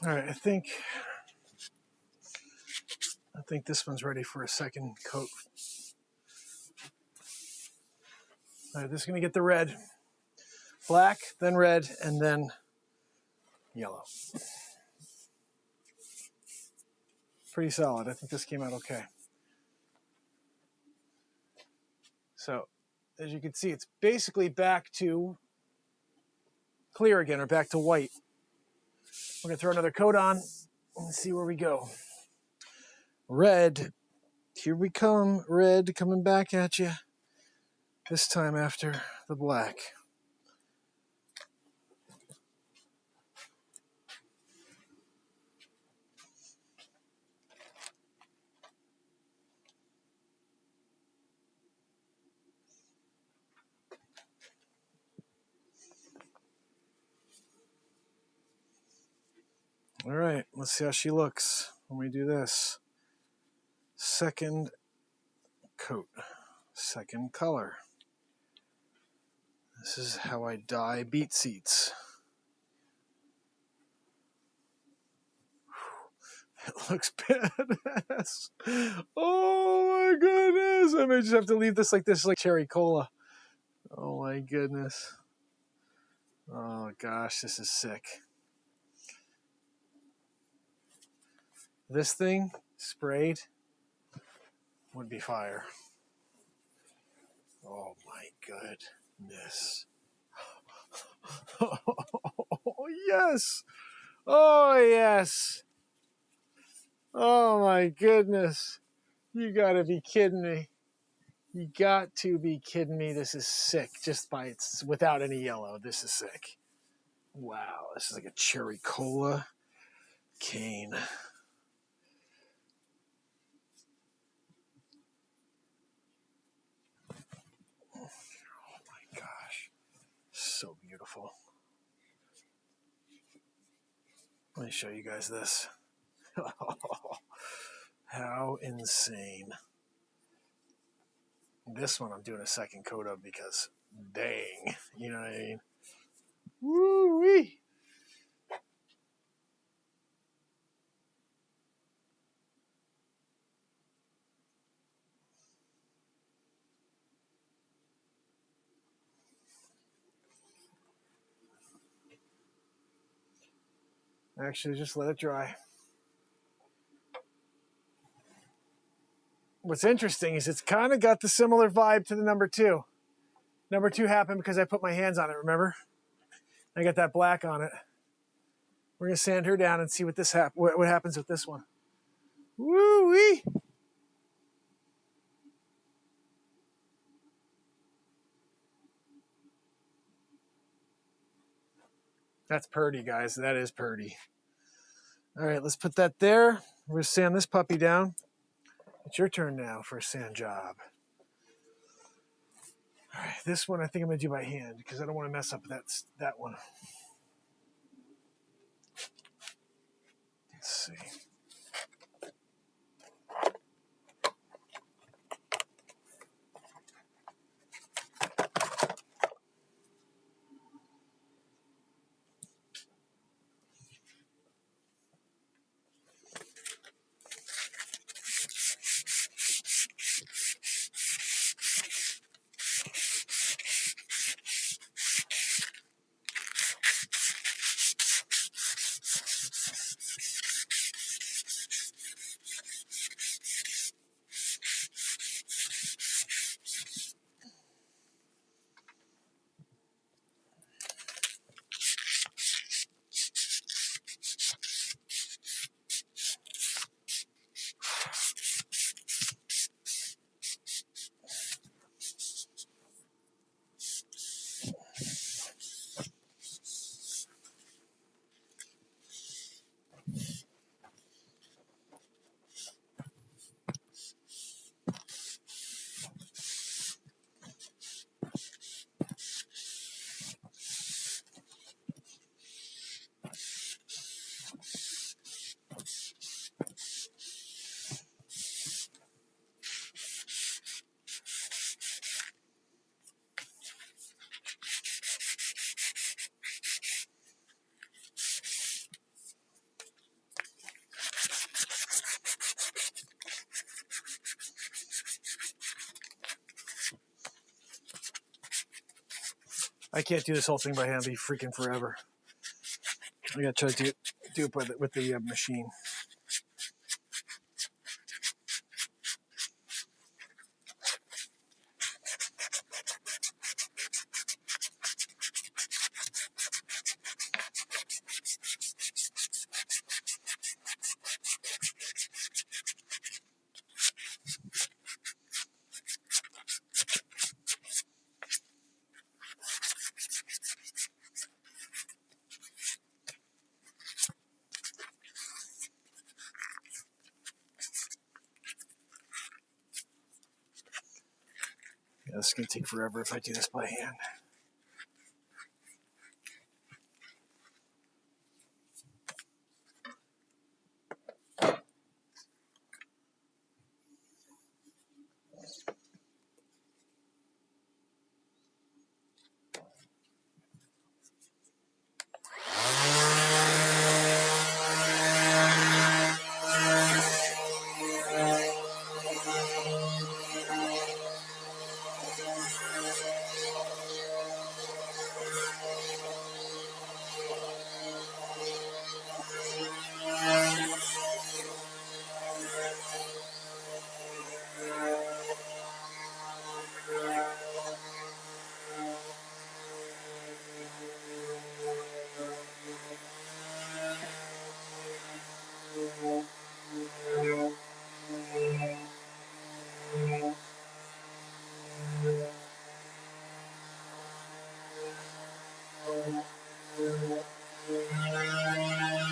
All right, I think this one's ready for a second coat. All right, this is gonna get the red. Black, then red, and then yellow. Pretty solid. I think this came out okay. So, as you can see, it's basically back to clear again, or back to white. We're gonna throw another coat on and see where we go. Red, here we come. Red coming back at you. This time after the black. All right, let's see how she looks when we do this. Second coat, second color. This is how I dye BeatSeats. It looks badass. Oh my goodness. I may just have to leave this like cherry cola. Oh my goodness. Oh gosh, this is sick. This thing sprayed would be fire. Oh my goodness. Oh yes. Oh yes. Oh my goodness. You gotta be kidding me. You got to be kidding me. This is sick. Just by its, without any yellow, this is sick. Wow, this is like a cherry cola cane. Oh my gosh. So beautiful. Let me show you guys this. How insane. This one I'm doing a second coat of because dang, you know what I mean? Woo-wee. Actually, just let it dry. What's interesting is it's kind of got the similar vibe to the number two. Number two happened because I put my hands on it, remember? I got that black on it. We're going to sand her down and see what what happens with this one. Woo-wee! That's purdy, guys. That is purdy. All right, let's put that there. We're going to sand this puppy down. It's your turn now for a sand job. All right, this one I think I'm going to do by hand because I don't want to mess up that one. Let's see. I can't do this whole thing by hand. It'll be freaking forever. I gotta try to do it with the machine. Yeah, this is gonna take forever if I do this by hand.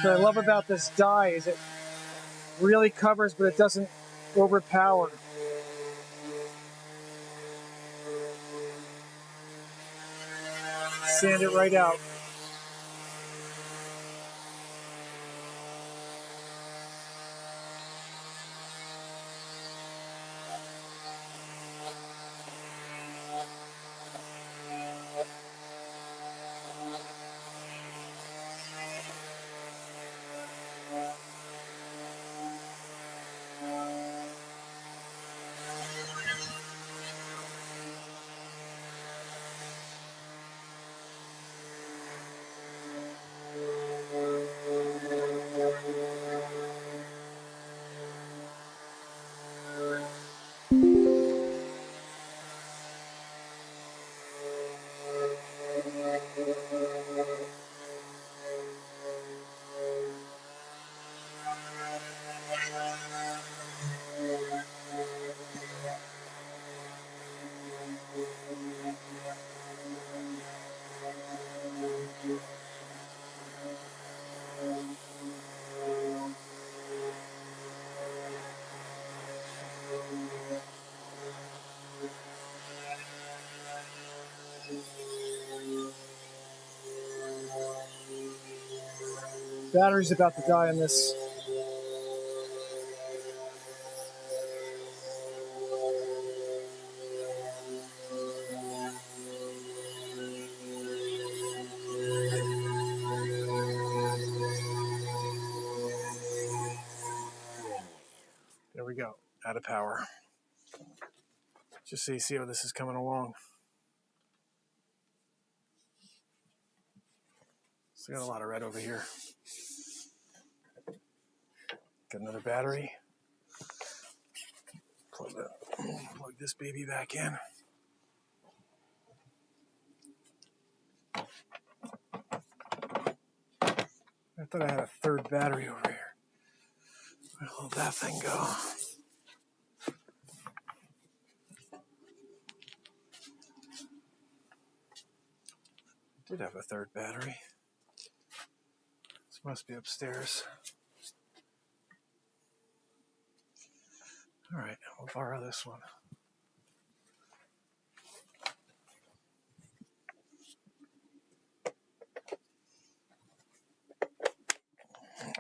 What I love about this die is it really covers, but it doesn't overpower. Sand it right out. Battery's about to die on this. There we go, out of power. Just so you see how this is coming along. Still got a lot of red over here. Got another battery. Plug this baby back in. I thought I had a third battery over here. Where'd all that thing go? I did have a third battery. This must be upstairs. All right, we'll borrow this one.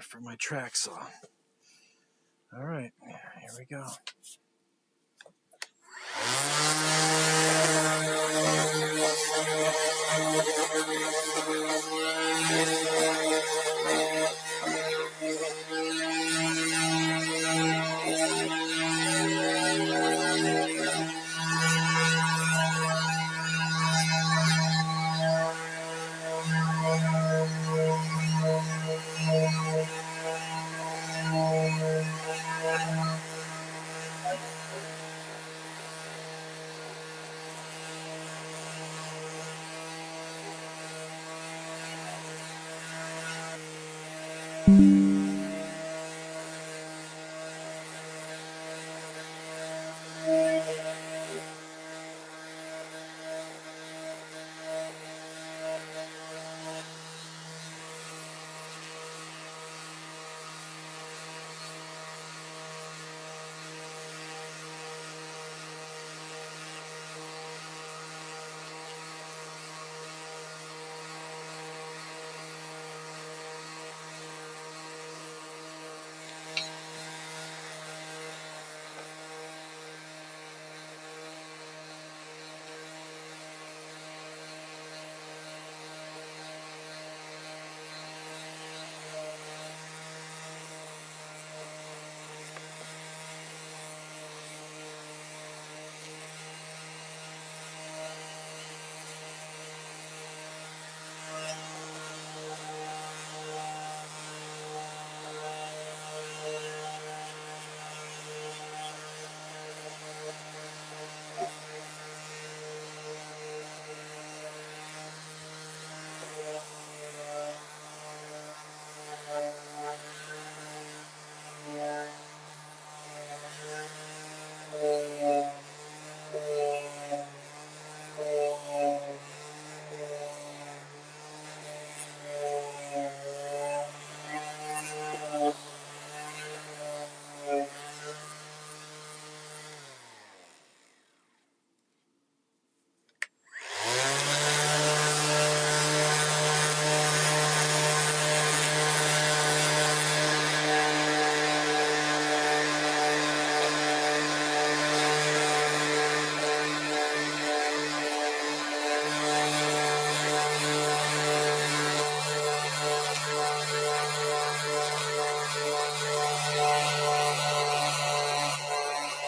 For my track saw. All right, here we go.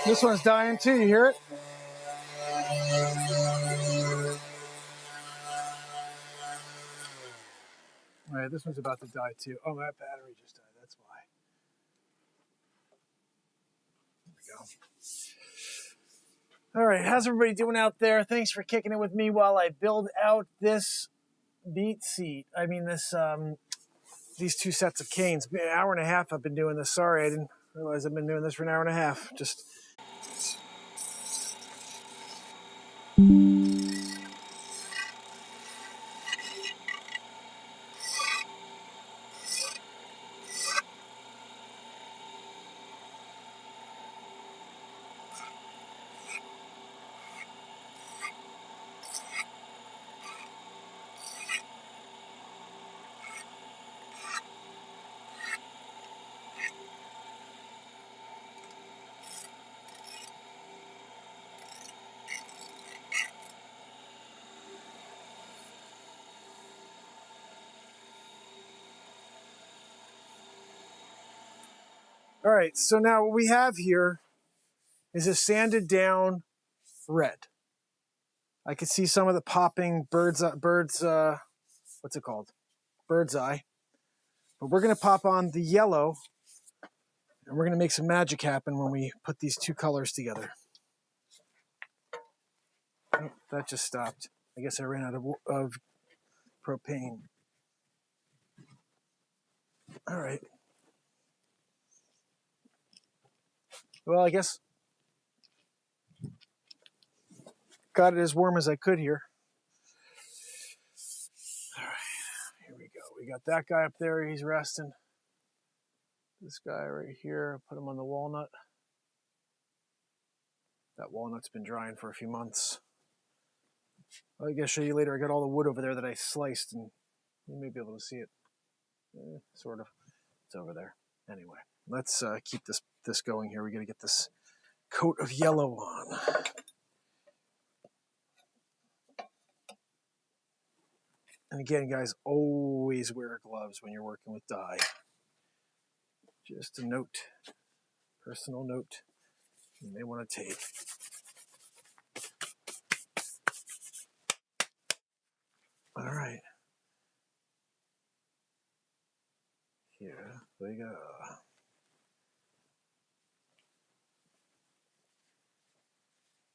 This one's dying too, you hear it? All right, this one's about to die too. Oh, that battery just died, that's why. There we go. All right, how's everybody doing out there? Thanks for kicking it with me while I build out this BeatSeat. I mean, these two sets of canes. An hour and a half I've been doing this. Sorry, I didn't realize I've been doing this for an hour and a half. Just... All right, so now what we have here is a sanded down red. I can see some of the popping what's it called? Bird's eye. But we're gonna pop on the yellow and we're gonna make some magic happen when we put these two colors together. Oh, that just stopped. I guess I ran out of propane. All right. Well, I guess got it as warm as I could here. All right, here we go. We got that guy up there, he's resting. This guy right here, put him on the walnut. That walnut's been drying for a few months. I'll show you later. I got all the wood over there that I sliced, and you may be able to see it. Sort of. It's over there. Anyway, let's keep this going here. We got to get this coat of yellow on. And again, guys, always wear gloves when you're working with dye. Just a note, personal note you may want to take. All right. Here we go.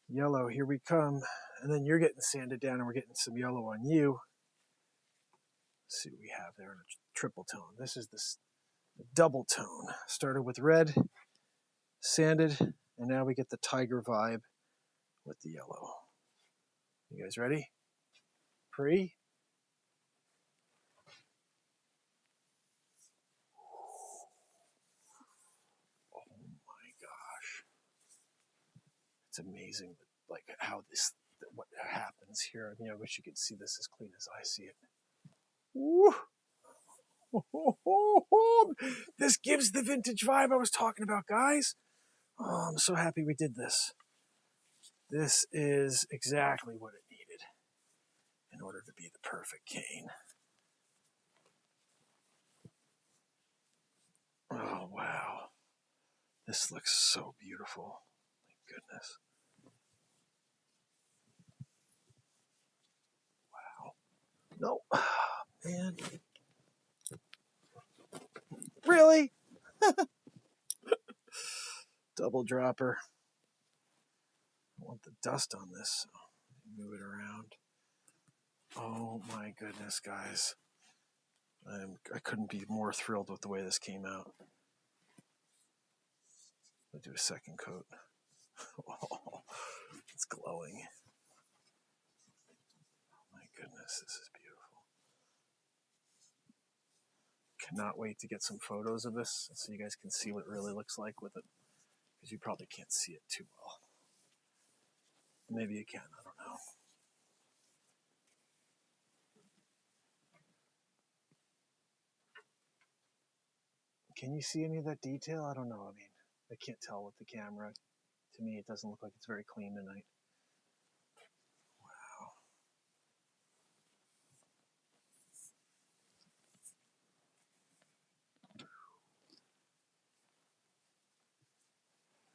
Yellow, here we come. And then you're getting sanded down and we're getting some yellow on you. Let's see what we have there in a triple tone. This is double tone. Started with red, sanded, and now we get the tiger vibe with the yellow. You guys ready? Pre? Oh my gosh. It's amazing like how what happens here. I mean, I wish you could see this as clean as I see it. Woo! This gives the vintage vibe I was talking about, guys. Oh, I'm so happy we did this. This is exactly what it needed in order to be the perfect cane. Oh, wow. This looks so beautiful. My goodness. Wow. No. Oh, man. Really? Double dropper. I want the dust on this, so move it around. Oh my goodness, guys. I couldn't be more thrilled with the way this came out. I'll do a second coat. Oh, it's glowing. Oh my goodness, this is beautiful. Cannot wait to get some photos of this so you guys can see what it really looks like with it, because you probably can't see it too well. Maybe you can, I don't know. Can you see any of that detail? I don't know. I mean, I can't tell with the camera. To me, it doesn't look like it's very clean tonight. Wow.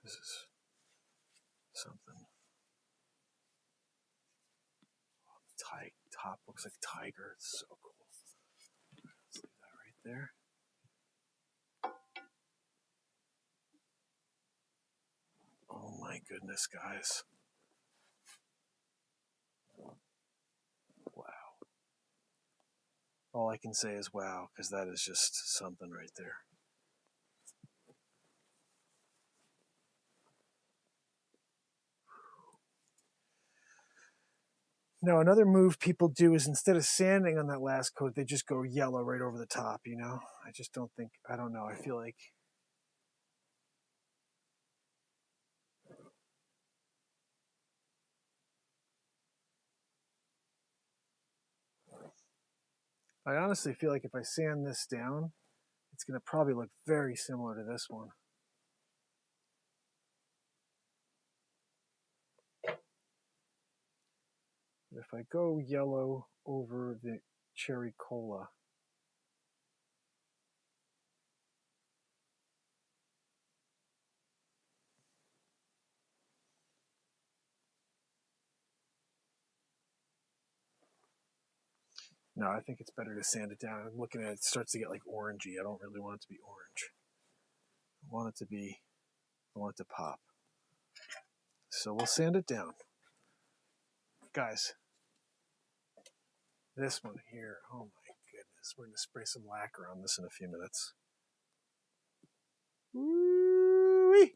This is something. Top looks like tiger. It's so cool. Let's leave that right there. Oh my goodness, guys. Wow. All I can say is wow, because that is just something right there. Now, another move people do is instead of sanding on that last coat, they just go yellow right over the top, you know? I just don't think, I don't know, I feel like I honestly feel like if I sand this down, it's going to probably look very similar to this one. If I go yellow over the cherry cola, no, I think it's better to sand it down. I'm looking at it, it starts to get like orangey. I don't really want it to be orange. I want it to pop. So we'll sand it down. Guys, this one here, oh my goodness. We're going to spray some lacquer on this in a few minutes. Woo-wee.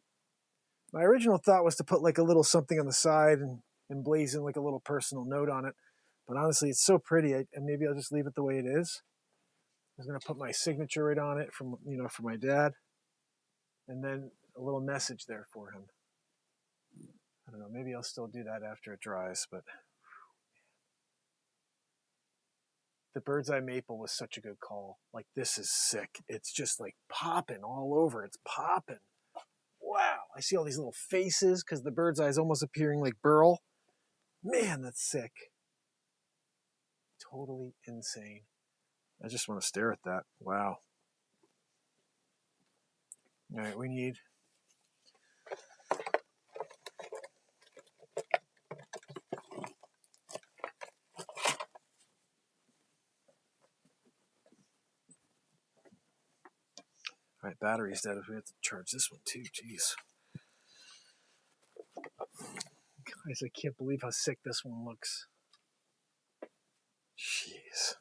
My original thought was to put like a little something on the side and emblazon like a little personal note on it. But honestly, it's so pretty, and maybe I'll just leave it the way it is. I was going to put my signature right on it from, for my dad. And then a little message there for him. I don't know, maybe I'll still do that after it dries, but the Bird's Eye Maple was such a good call. Like, this is sick. It's just like popping all over. It's popping. Wow. I see all these little faces because the bird's eye is almost appearing like Burl. Man, that's sick. Totally insane. I just want to stare at that. Wow. All right, we need all right, battery's dead. We have to charge this one too. Jeez. Guys, I can't believe how sick this one looks. Jeez.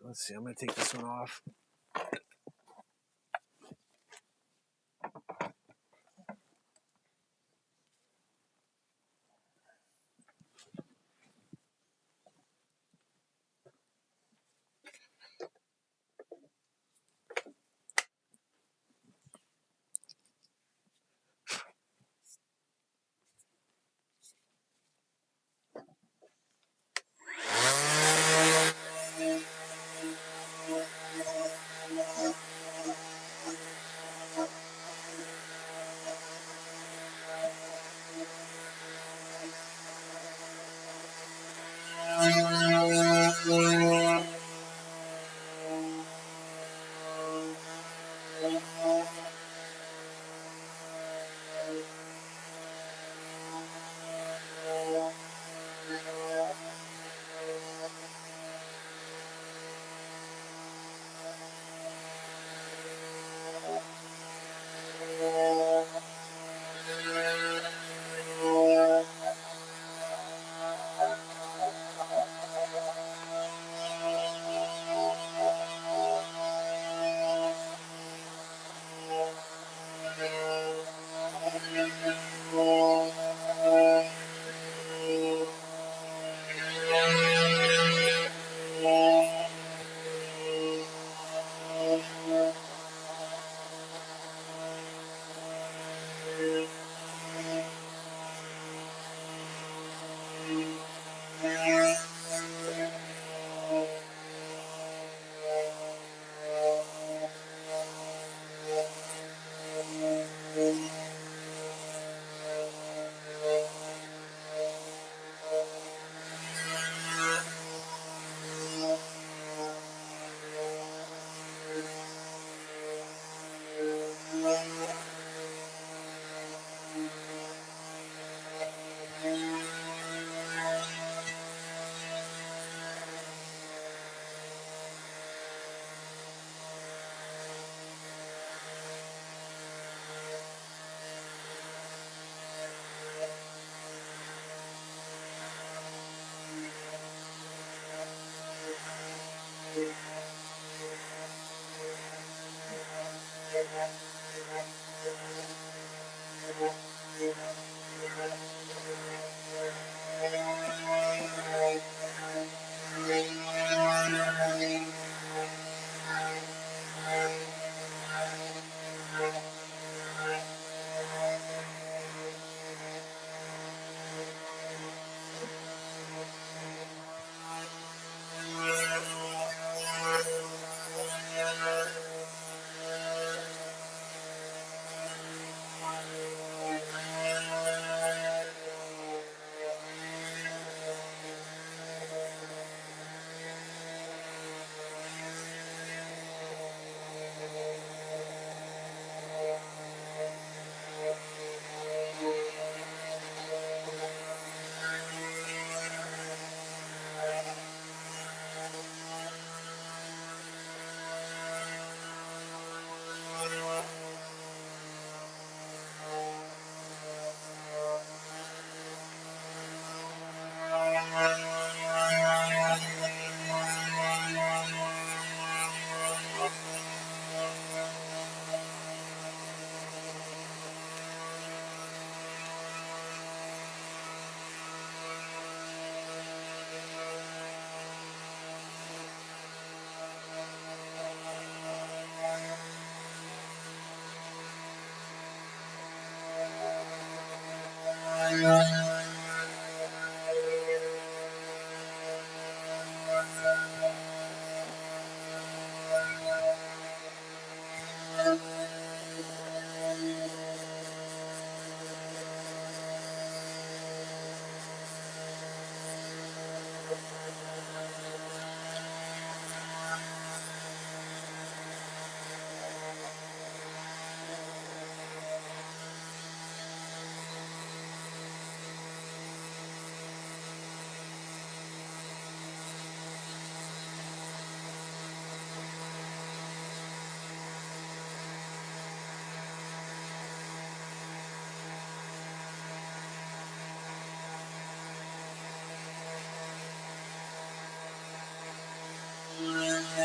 Let's see, I'm going to take this one off.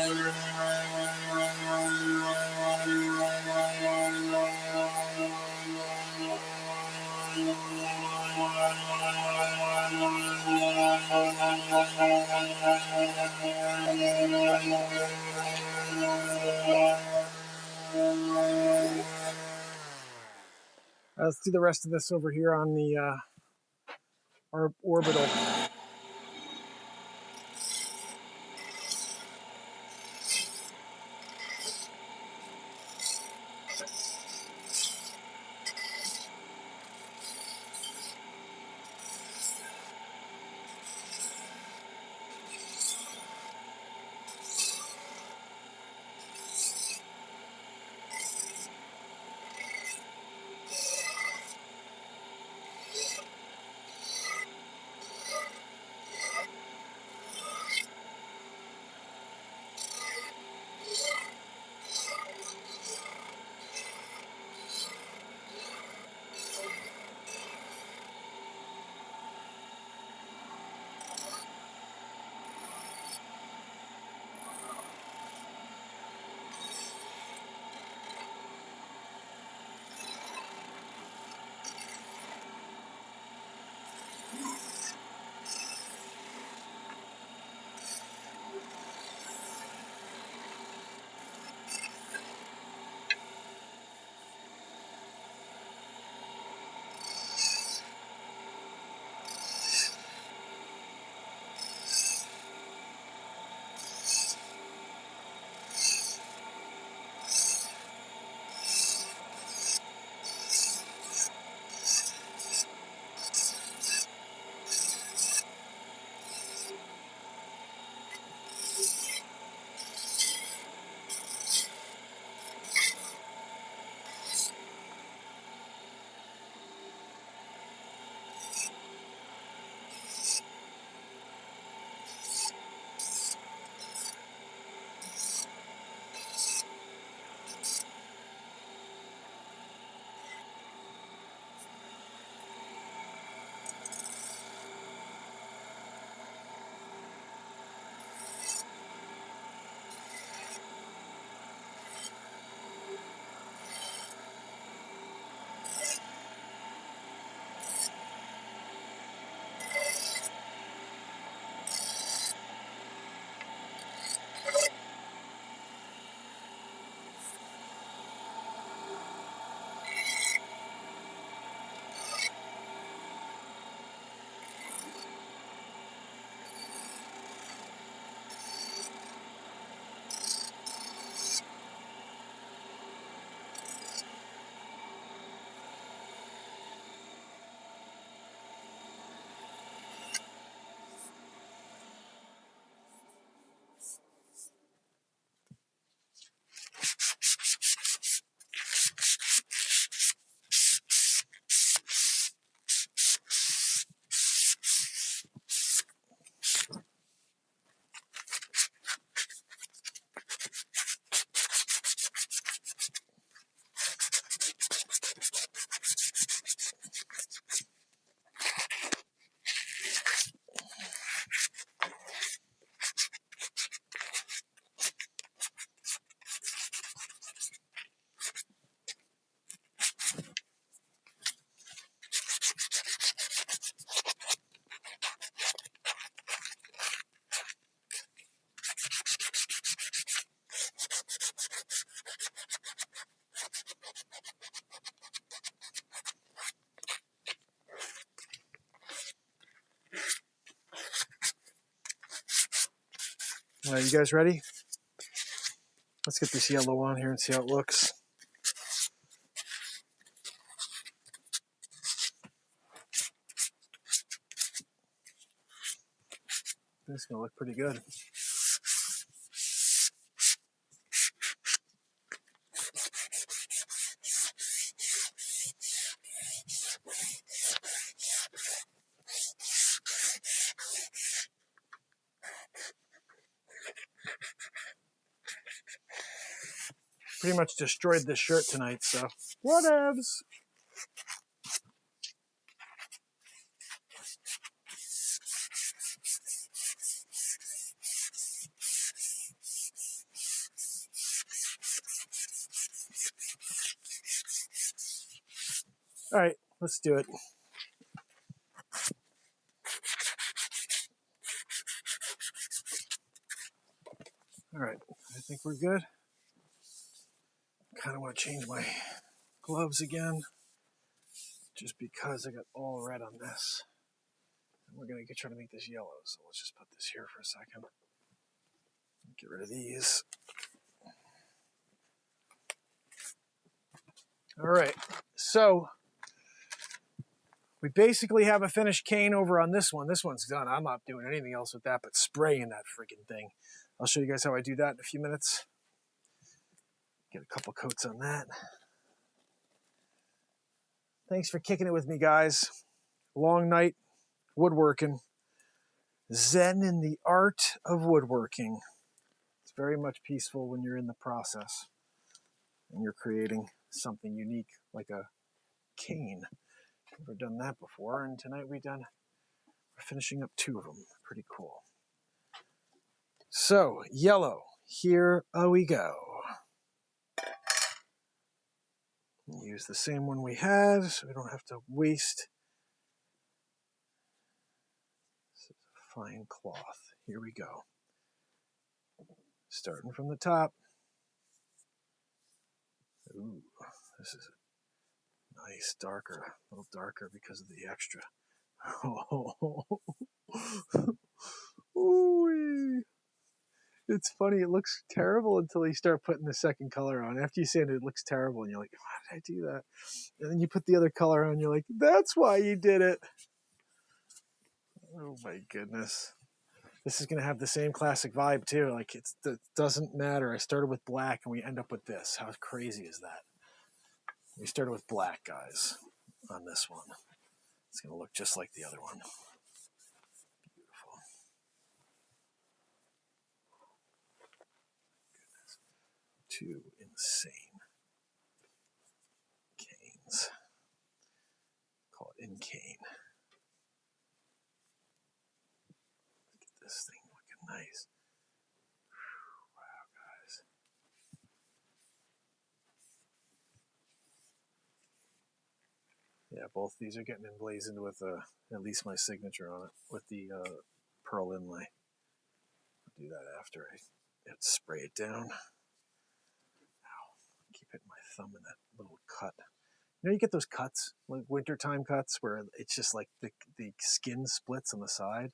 Let's do the rest of this over here on the our orbital. All right, you guys ready? Let's get this yellow on here and see how it looks. This is gonna look pretty good. Pretty much destroyed this shirt tonight, so whatevs. Let's do it. All right, I think we're good. Kind of want to change my gloves again, just because I got all red on this. And we're gonna try to make this yellow, so let's just put this here for a second. Get rid of these. All right, so we basically have a finished cane over on this one. This one's done. I'm not doing anything else with that but spraying that freaking thing. I'll show you guys how I do that in a few minutes. Get a couple coats on that. Thanks for kicking it with me, guys. Long night woodworking. Zen in the art of woodworking. It's very much peaceful when you're in the process and you're creating something unique like a cane. Never done that before, and tonight we're finishing up 2 of them. Pretty cool. So, yellow. Here we go. Use the same one we had, so we don't have to waste. This is a fine cloth. Here we go. Starting from the top. Ooh, this is nice, darker, a little darker because of the extra. Ooh. It's funny, it looks terrible until you start putting the second color on. After you sand it, it looks terrible, and you're like, why did I do that? And then you put the other color on, you're like, that's why you did it. Oh my goodness. This is going to have the same classic vibe too. Like, it doesn't matter. I started with black and we end up with this. How crazy is that? We started with black, guys, on this one. It's going to look just like the other one. Beautiful. Goodness. 2 insane canes. Call it in cane. Look at this thing looking nice. Wow, guys. Yeah, both these are getting emblazoned with at least my signature on it with the pearl inlay. I'll do that after I spray it down. Ow. Keep hitting my thumb in that little cut. You know, you get those cuts, like wintertime cuts, where it's just like the skin splits on the side.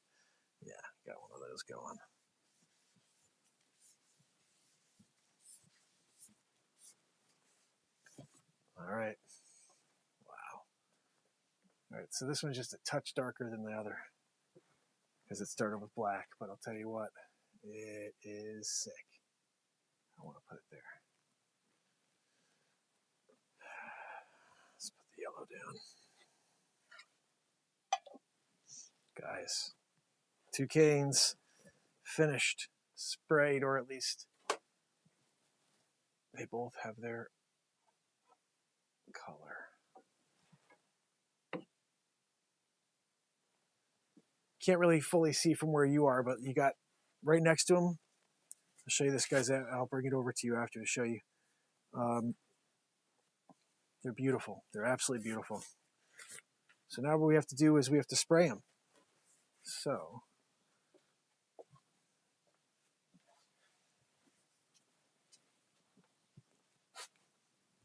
Yeah, got one of those going. All right. Wow. All right, so this one's just a touch darker than the other because it started with black, but I'll tell you what, it is sick. I want to put it there. Let's put the yellow down. Guys, 2 canes, finished, sprayed, or at least they both have their color. Can't really fully see from where you are, but you got right next to them. I'll show you this guy's. I'll bring it over to you after to show you. They're beautiful. They're absolutely beautiful. So now what we have to do is we have to spray them. So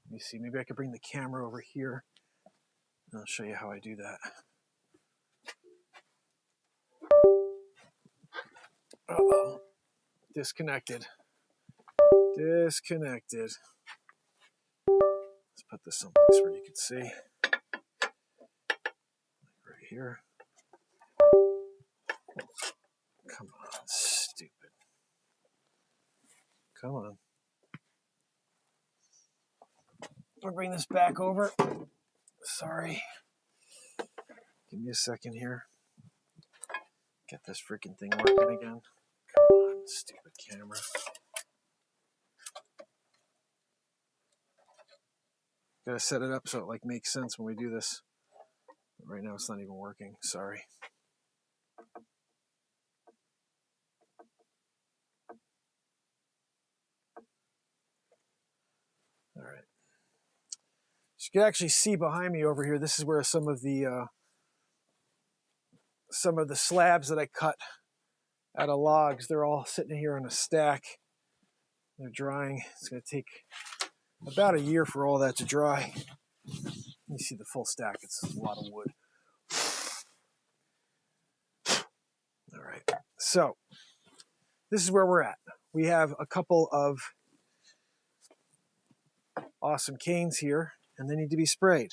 let me see. Maybe I could bring the camera over here. And I'll show you how I do that. Uh-oh. Disconnected. Disconnected. Let's put this someplace where you can see. Like right here. Come on, stupid. Come on. I'll bring this back over. Sorry. Give me a second here. Get this freaking thing working again. Come on, stupid camera. Gotta set it up so it like makes sense when we do this. But right now it's not even working. Sorry. All right. You can actually see behind me over here, this is where some of the slabs that I cut out of logs, they're all sitting here in a stack. They're drying. It's going to take about a year for all that to dry. You see the full stack, it's a lot of wood. All right, so this is where we're at. We have a couple of awesome canes here, and they need to be sprayed.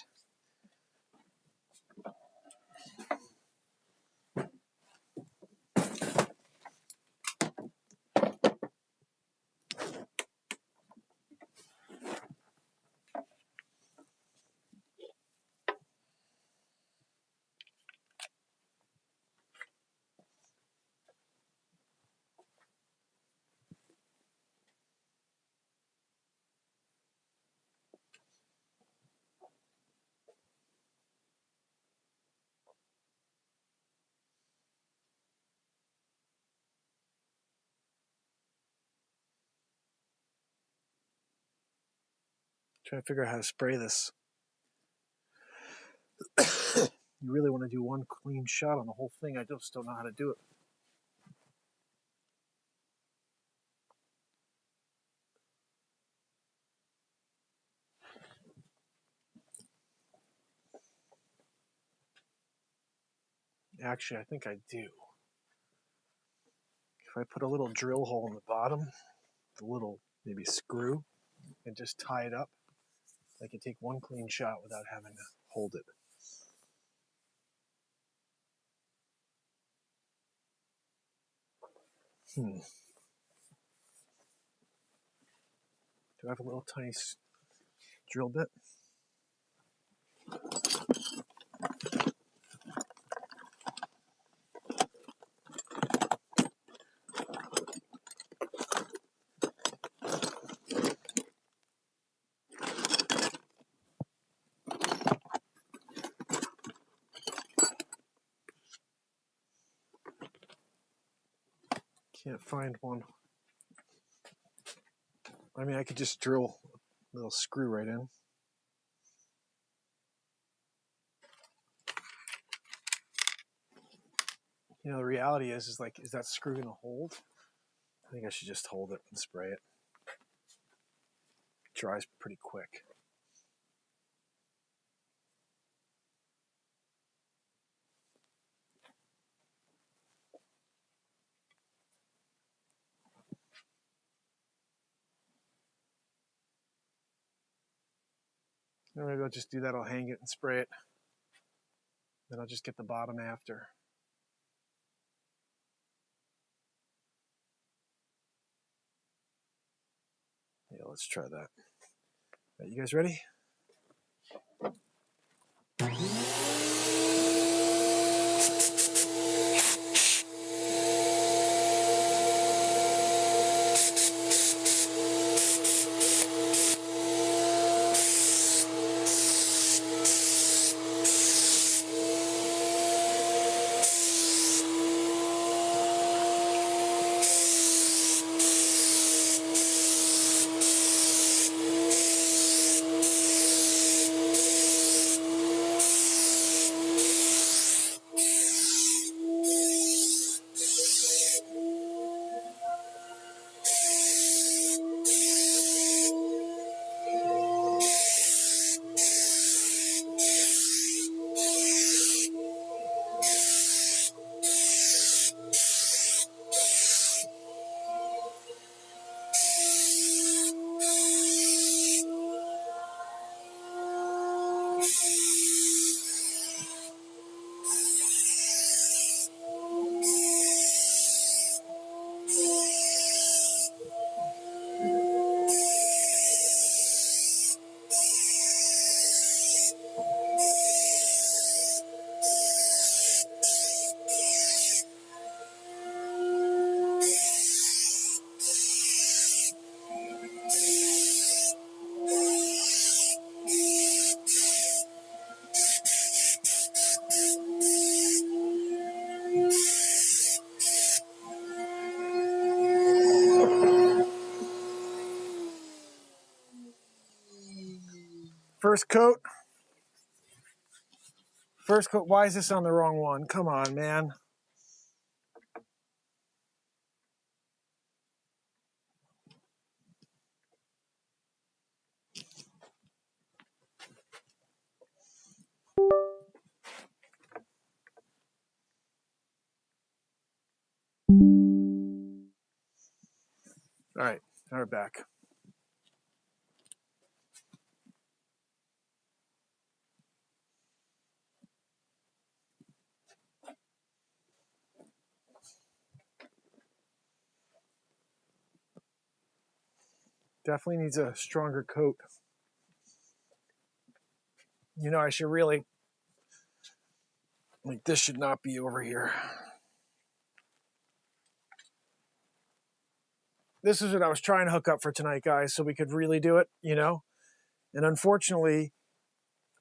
Trying to figure out how to spray this. You really want to do one clean shot on the whole thing. I just don't know how to do it. Actually, I think I do. If I put a little drill hole in the bottom, the little maybe screw, and just tie it up, I can take one clean shot without having to hold it. Do I have a little tiny drill bit? Can't find one. I mean, I could just drill a little screw right in. You know, the reality is that screw gonna hold? I think I should just hold it and spray it. It dries pretty quick. Or maybe I'll just do that. I'll hang it and spray it. Then I'll just get the bottom after. Yeah, let's try that. All right, you guys ready? First coat. First coat. Why is this on the wrong one? Come on, man. All right, now we're back. Definitely needs a stronger coat. You know, I should really, like, this should not be over here. This is what I was trying to hook up for tonight, guys, so we could really do it, you know? And unfortunately,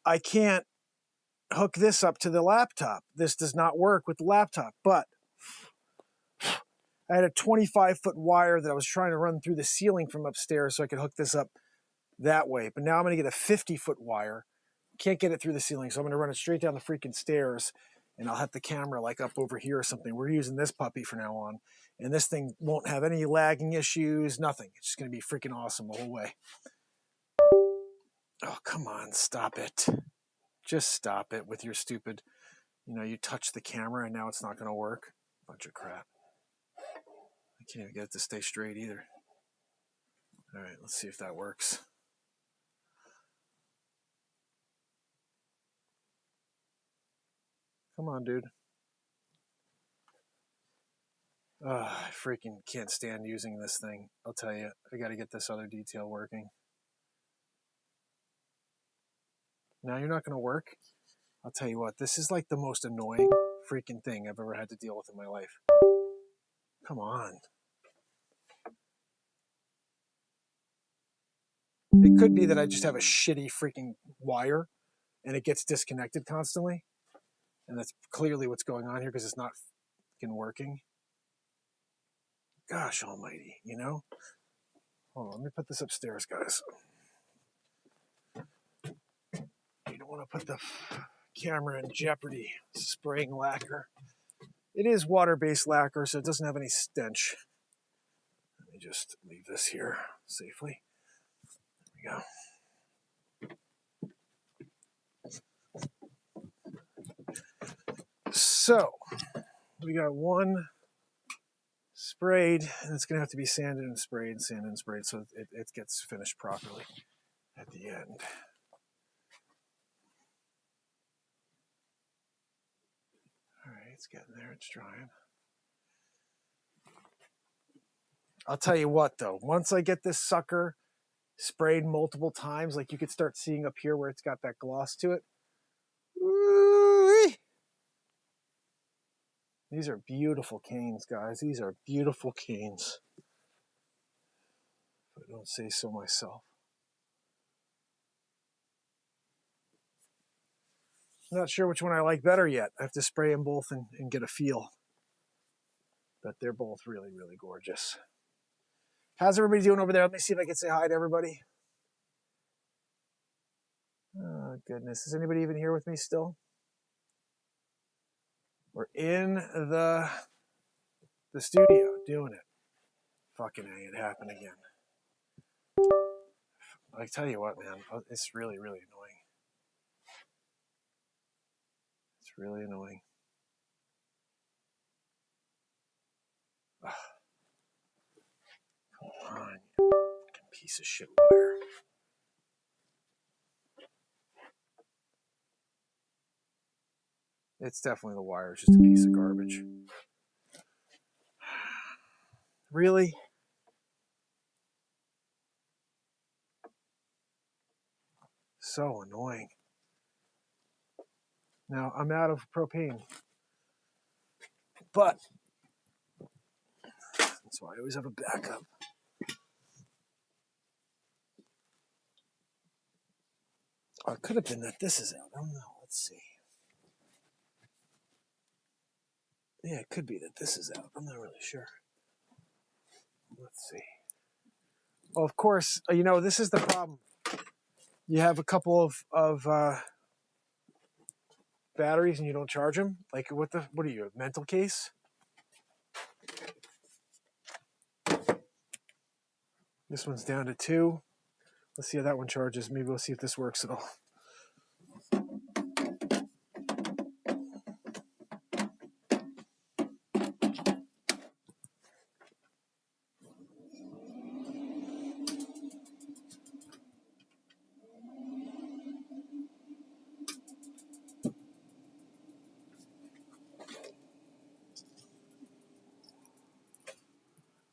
I can't hook this up to the laptop. This does not work with the laptop, but I had a 25-foot wire that I was trying to run through the ceiling from upstairs so I could hook this up that way. But now I'm going to get a 50-foot wire. Can't get it through the ceiling, so I'm going to run it straight down the freaking stairs, and I'll have the camera like up over here or something. We're using this puppy from now on, and this thing won't have any lagging issues, nothing. It's just going to be freaking awesome the whole way. Oh, come on, stop it. Just stop it with your stupid, you know, you touch the camera and now it's not going to work. Bunch of crap. I can't even get it to stay straight either. All right, let's see if that works. Come on, dude. I freaking can't stand using this thing. I'll tell you, I got to get this other detail working. Now you're not going to work? I'll tell you what, this is like the most annoying freaking thing I've ever had to deal with in my life. Come on. It could be that I just have a shitty freaking wire and it gets disconnected constantly. And that's clearly what's going on here because it's not freaking working. Gosh almighty, you know? Hold on, let me put this upstairs, guys. You don't want to put the camera in jeopardy. Spraying lacquer. It is water-based lacquer, so it doesn't have any stench. Let me just leave this here safely. There we go. So, we got one sprayed, and it's going to have to be sanded and sprayed, so it gets finished properly at the end. All right, it's getting there. It's drying. I'll tell you what, though. Once I get this sucker sprayed multiple times, like you could start seeing up here where it's got that gloss to it. Ooh-wee. These are beautiful canes, guys. These are beautiful canes. If I don't say so myself. I'm not sure which one I like better yet. I have to spray them both and get a feel. But they're both really, really gorgeous. How's everybody doing over there? Let me see if I can say hi to everybody. Oh, goodness. Is anybody even here with me still? We're in the studio doing it. Fucking A, it happened again. I tell you what, man, it's really, really annoying. It's really annoying. Ugh. Come on, you fucking piece of shit wire. It's definitely the wire. It's just a piece of garbage. Really? So annoying. Now, I'm out of propane. But that's why I always have a backup. Oh, it could have been that this is out. I don't know. Let's see. Yeah, it could be that this is out. I'm not really sure. Let's see. Well, of course, you know, this is the problem. You have a couple of batteries and you don't charge them? Like, what are you, a mental case? This one's down to 2. Let's see how that one charges. Maybe we'll see if this works at all.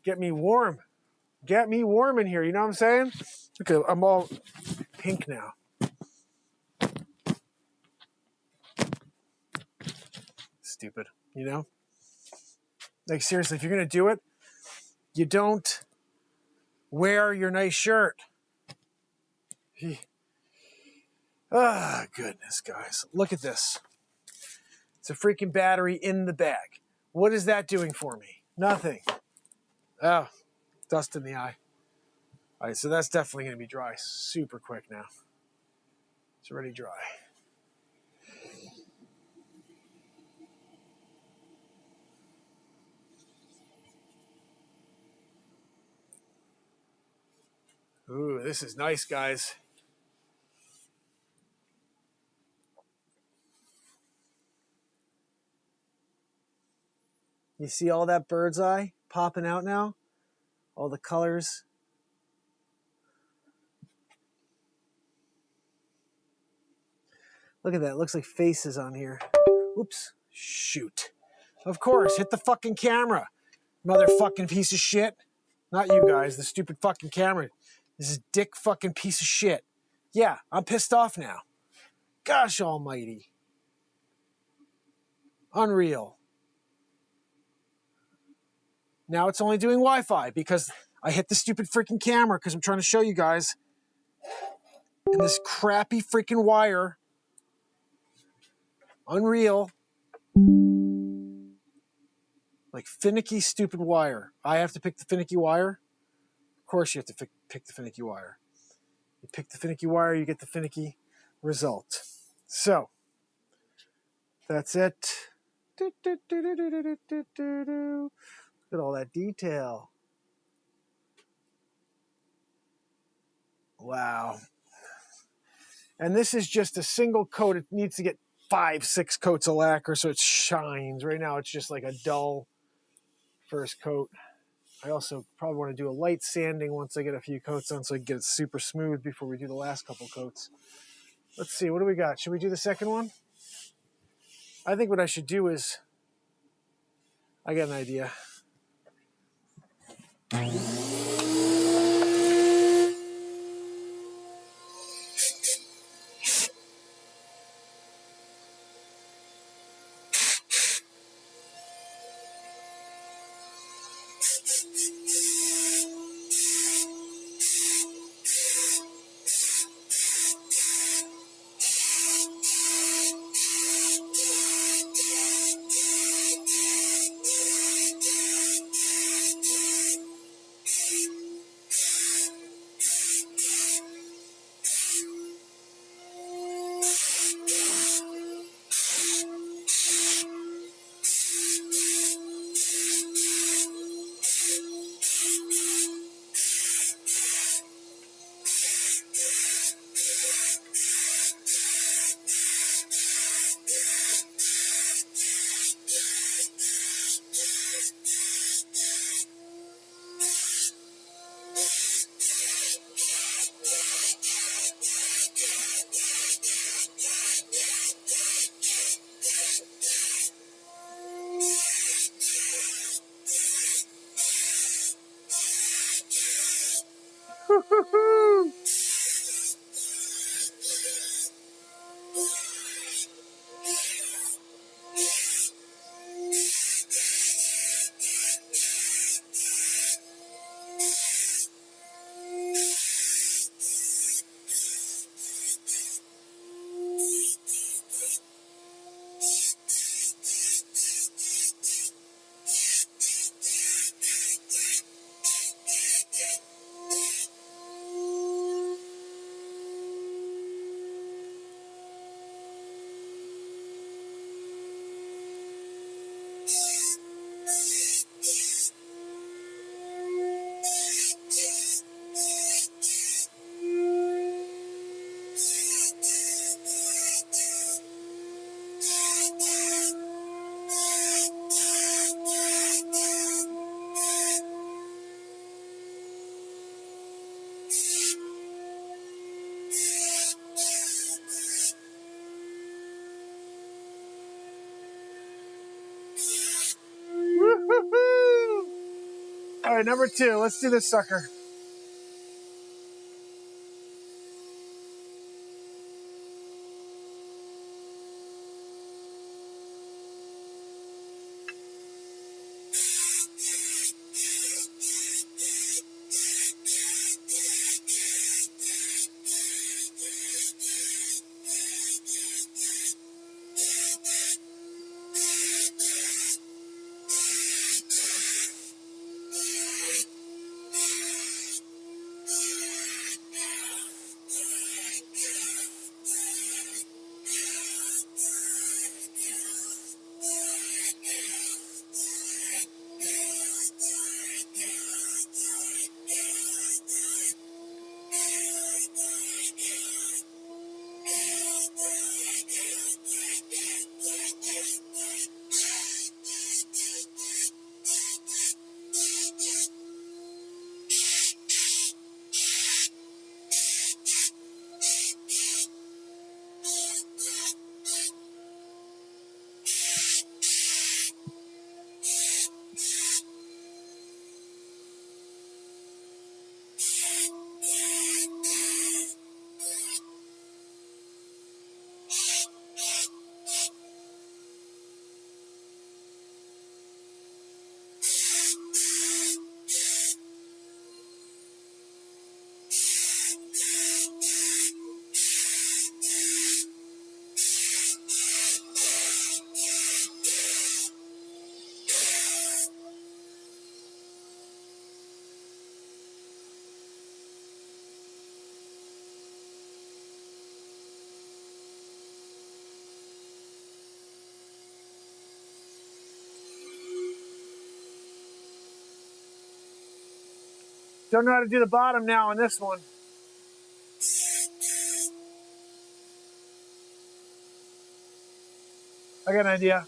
Get me warm. Get me warm in here. You know what I'm saying? Okay, I'm all pink now. Stupid, you know? Like, seriously, if you're going to do it, you don't wear your nice shirt. Ah, goodness, guys. Look at this. It's a freaking battery in the bag. What is that doing for me? Nothing. Oh, dust in the eye. All right, so that's definitely going to be dry super quick now. It's already dry. Ooh, this is nice, guys. You see all that bird's eye popping out now? All the colors. Look at that. It looks like faces on here. Oops. Shoot. Of course. Hit the fucking camera. Motherfucking piece of shit. Not you guys. The stupid fucking camera. This is dick fucking piece of shit. Yeah, I'm pissed off now. Gosh almighty. Unreal. Now it's only doing Wi-Fi because I hit the stupid freaking camera because I'm trying to show you guys. And this crappy freaking wire. Unreal. Like finicky, stupid wire. I have to pick the finicky wire. Of course you have to pick the finicky wire. You pick the finicky wire, you get the finicky result. So, that's it. Look at all that detail. Wow. And this is just a single coat. It needs to get 5, 6 coats of lacquer so it shines. Right now it's just like a dull first coat. I also probably want to do a light sanding once I get a few coats on so I can get it super smooth before we do the last couple coats. Let's see, what do we got? Should we do the second one? I think what I should do is, I got an idea. right, number 2. Let's do this sucker. Don't know how to do the bottom now on this one. I got an idea.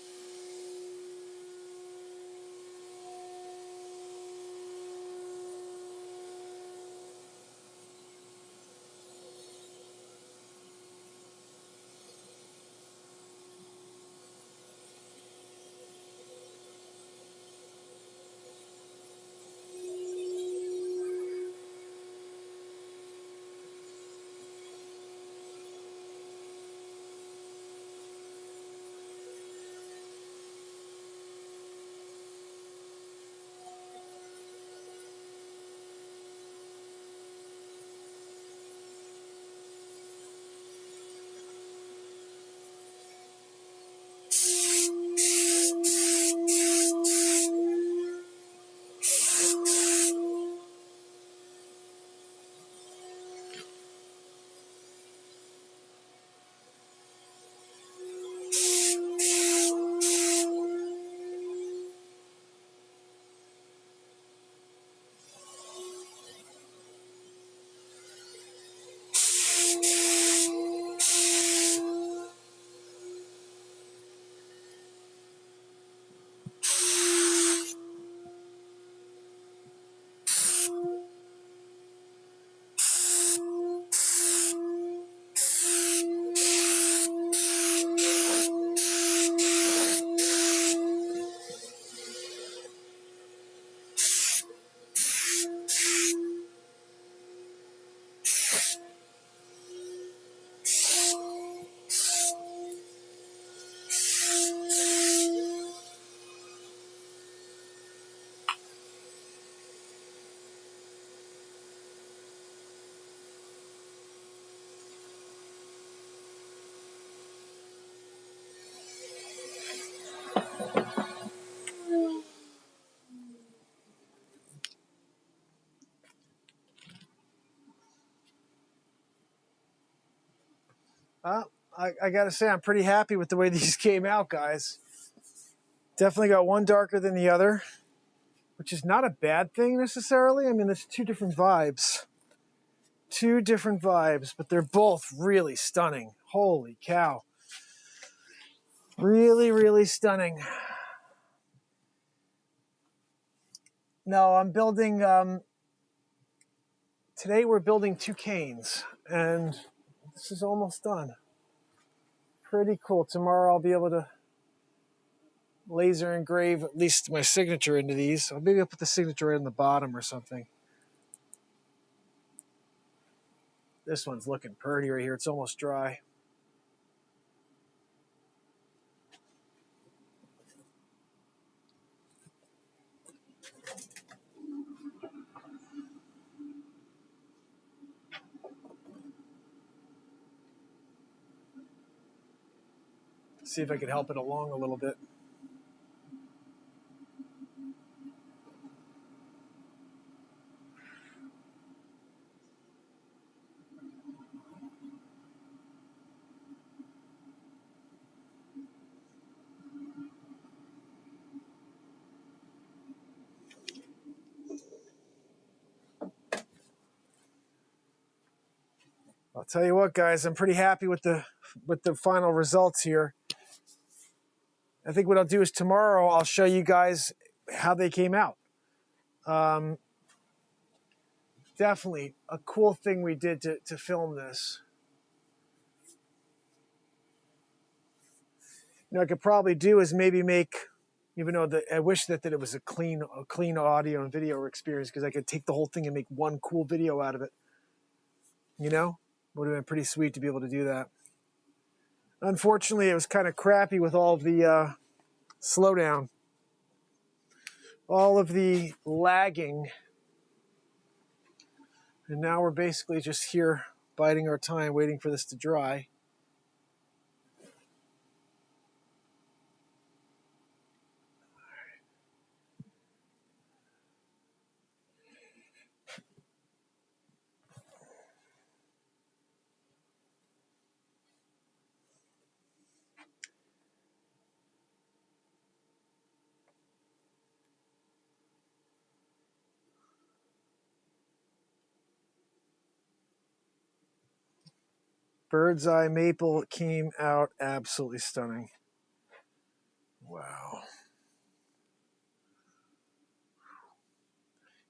I got to say, I'm pretty happy with the way these came out, guys. Definitely got one darker than the other, which is not a bad thing necessarily. I mean, there's 2 different vibes. 2 different vibes, but they're both really stunning. Holy cow. Really, really stunning. No, I'm building, today we're building 2 canes, and this is almost done. Pretty cool. Tomorrow I'll be able to laser engrave at least my signature into these. Or maybe I'll put the signature right on the bottom or something. This one's looking pretty right here. It's almost dry. See if I can help it along a little bit. I'll tell you what, guys, I'm pretty happy with the final results here. I think what I'll do is tomorrow I'll show you guys how they came out. Definitely a cool thing we did to film this. You know, I could probably do is maybe make, even though I wish that it was a clean audio and video experience, because I could take the whole thing and make one cool video out of it. You know, would have been pretty sweet to be able to do that. Unfortunately, it was kind of crappy with all of the slowdown, all of the lagging, and now we're basically just here biding our time, waiting for this to dry. Bird's Eye Maple came out absolutely stunning. Wow.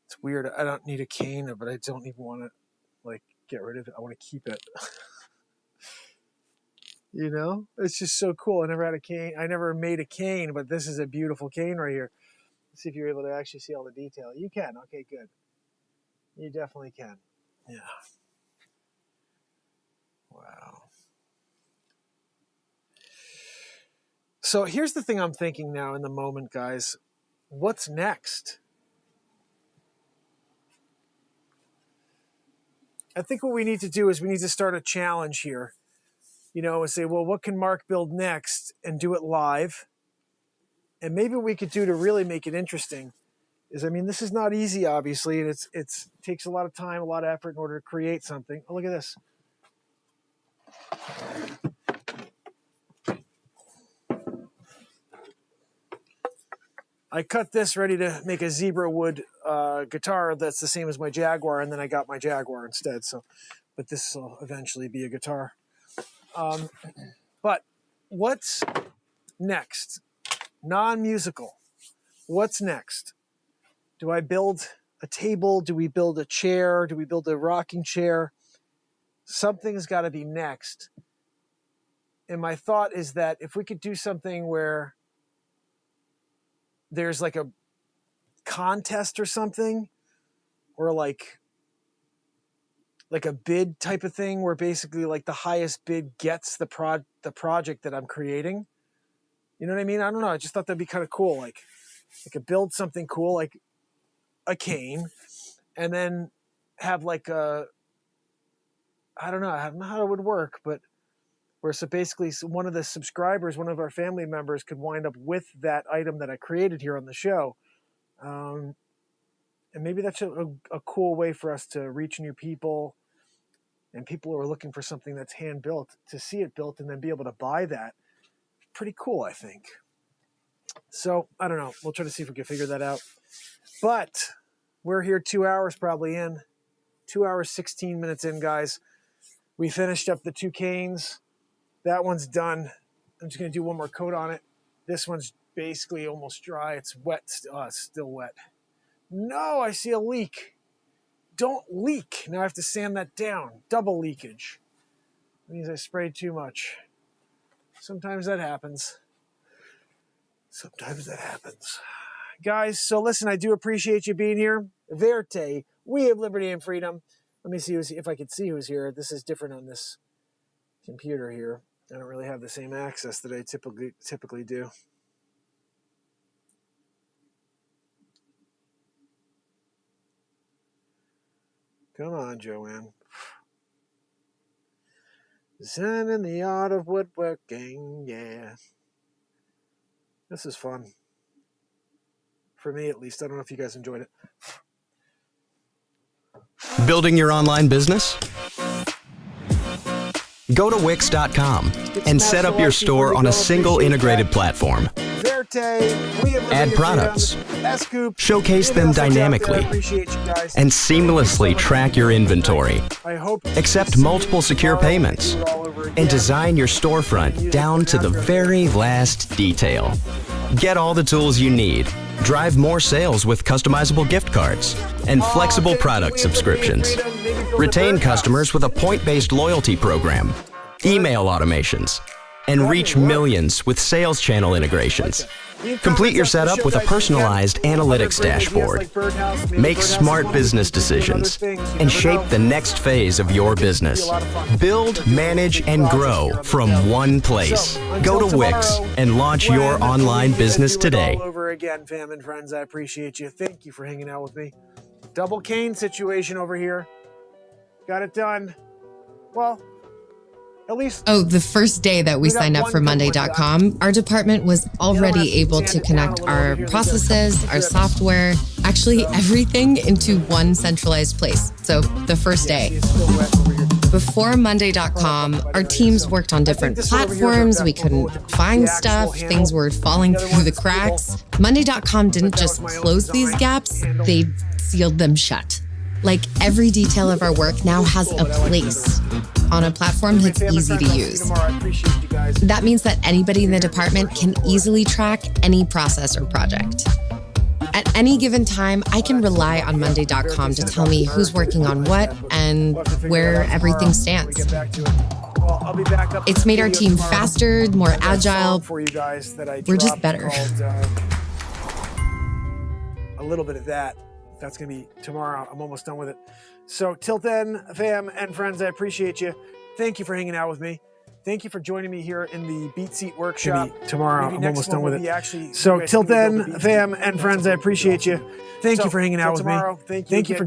It's weird. I don't need a cane, but I don't even want to, like, get rid of it. I want to keep it. You know? It's just so cool. I never had a cane. I never made a cane, but this is a beautiful cane right here. Let's see if you're able to actually see all the detail. You can. Okay, good. You definitely can. Yeah. Wow. So here's the thing I'm thinking now in the moment, guys. What's next? I think what we need to do is we need to start a challenge here. You know, and say, well, what can Mark build next, and do it live? And maybe what we could do to really make it interesting is, I mean, this is not easy, obviously, and it takes a lot of time, a lot of effort in order to create something. Oh, look at this. I cut this ready to make a zebra wood guitar that's the same as my Jaguar, and then I got my Jaguar instead. So, but this will eventually be a guitar. But what's next? Non-musical. What's next? Do I build a table? Do we build a chair? Do we build a rocking chair? Something's got to be next. And my thought is that if we could do something where there's like a contest or something, or like a bid type of thing, where basically like the highest bid gets the project that I'm creating. You know what I mean? I don't know. I just thought that'd be kind of cool. Like I could build something cool, like a cane, and then have like I don't know how it would work, but where so basically one of the subscribers, one of our family members, could wind up with that item that I created here on the show. And maybe that's a cool way for us to reach new people, and people who are looking for something that's hand built to see it built and then be able to buy that. Pretty cool, I think. So I don't know. We'll try to see if we can figure that out. But we're here 2 hours probably in. 2 hours, 16 minutes in, guys. We finished up the two canes. That one's done. I'm just going to do one more coat on it. This one's basically almost dry. It's wet. It's still wet. No, I see a leak. Don't leak. Now I have to sand that down. Double leakage. It means I sprayed too much. Sometimes that happens. Sometimes that happens. Guys, so listen, I do appreciate you being here. Verte, we have liberty and freedom. Let me see if I can see who's here. This is different on this computer here. I don't really have the same access that I typically do. Come on, Joanne. Zen in the art of woodworking, yeah. This is fun. For me, at least. I don't know if you guys enjoyed it. Building your online business? Go to Wix.com and set up your store on a single integrated platform. Add products, showcase them dynamically, and seamlessly track your inventory. Accept multiple secure payments, and design your storefront down to the very last detail. Get all the tools you need. Drive more sales with customizable gift cards and flexible product subscriptions. Retain customers with a point-based loyalty program, email automations, and reach millions with sales channel integrations. Complete your setup with a personalized analytics dashboard. Make smart business decisions and shape the next phase of your business. Build, manage, and grow from one place. Go to Wix and launch your online business today. All over again, fam and friends. I appreciate you. Thank you for hanging out with me. Double cane situation over here. Got it done. Well, at least. Oh, the first day that we signed up for Monday.com, our department was already able to connect our processes, our software, actually everything into one centralized place. So the first day. Before Monday.com, our teams worked on different platforms. We couldn't find stuff. Things were falling through the cracks. Monday.com didn't just close these gaps, they sealed them shut. Like every detail of our work now has a place on a platform that's easy to use. That means that anybody in the department can easily track any process or project. At any given time, I can rely on Monday.com to tell me who's working on what and where everything stands. It's made our team faster, more agile. We're just better. A little bit of that. That's going to be tomorrow. I'm almost done with it. So till then, fam and friends, I appreciate you. Thank you for hanging out with me. Thank you for joining me here in the BeatSeat workshop. Tomorrow, I'm almost done with it. So till then, fam and friends, I appreciate you. Thank you for hanging out with me. Thank you for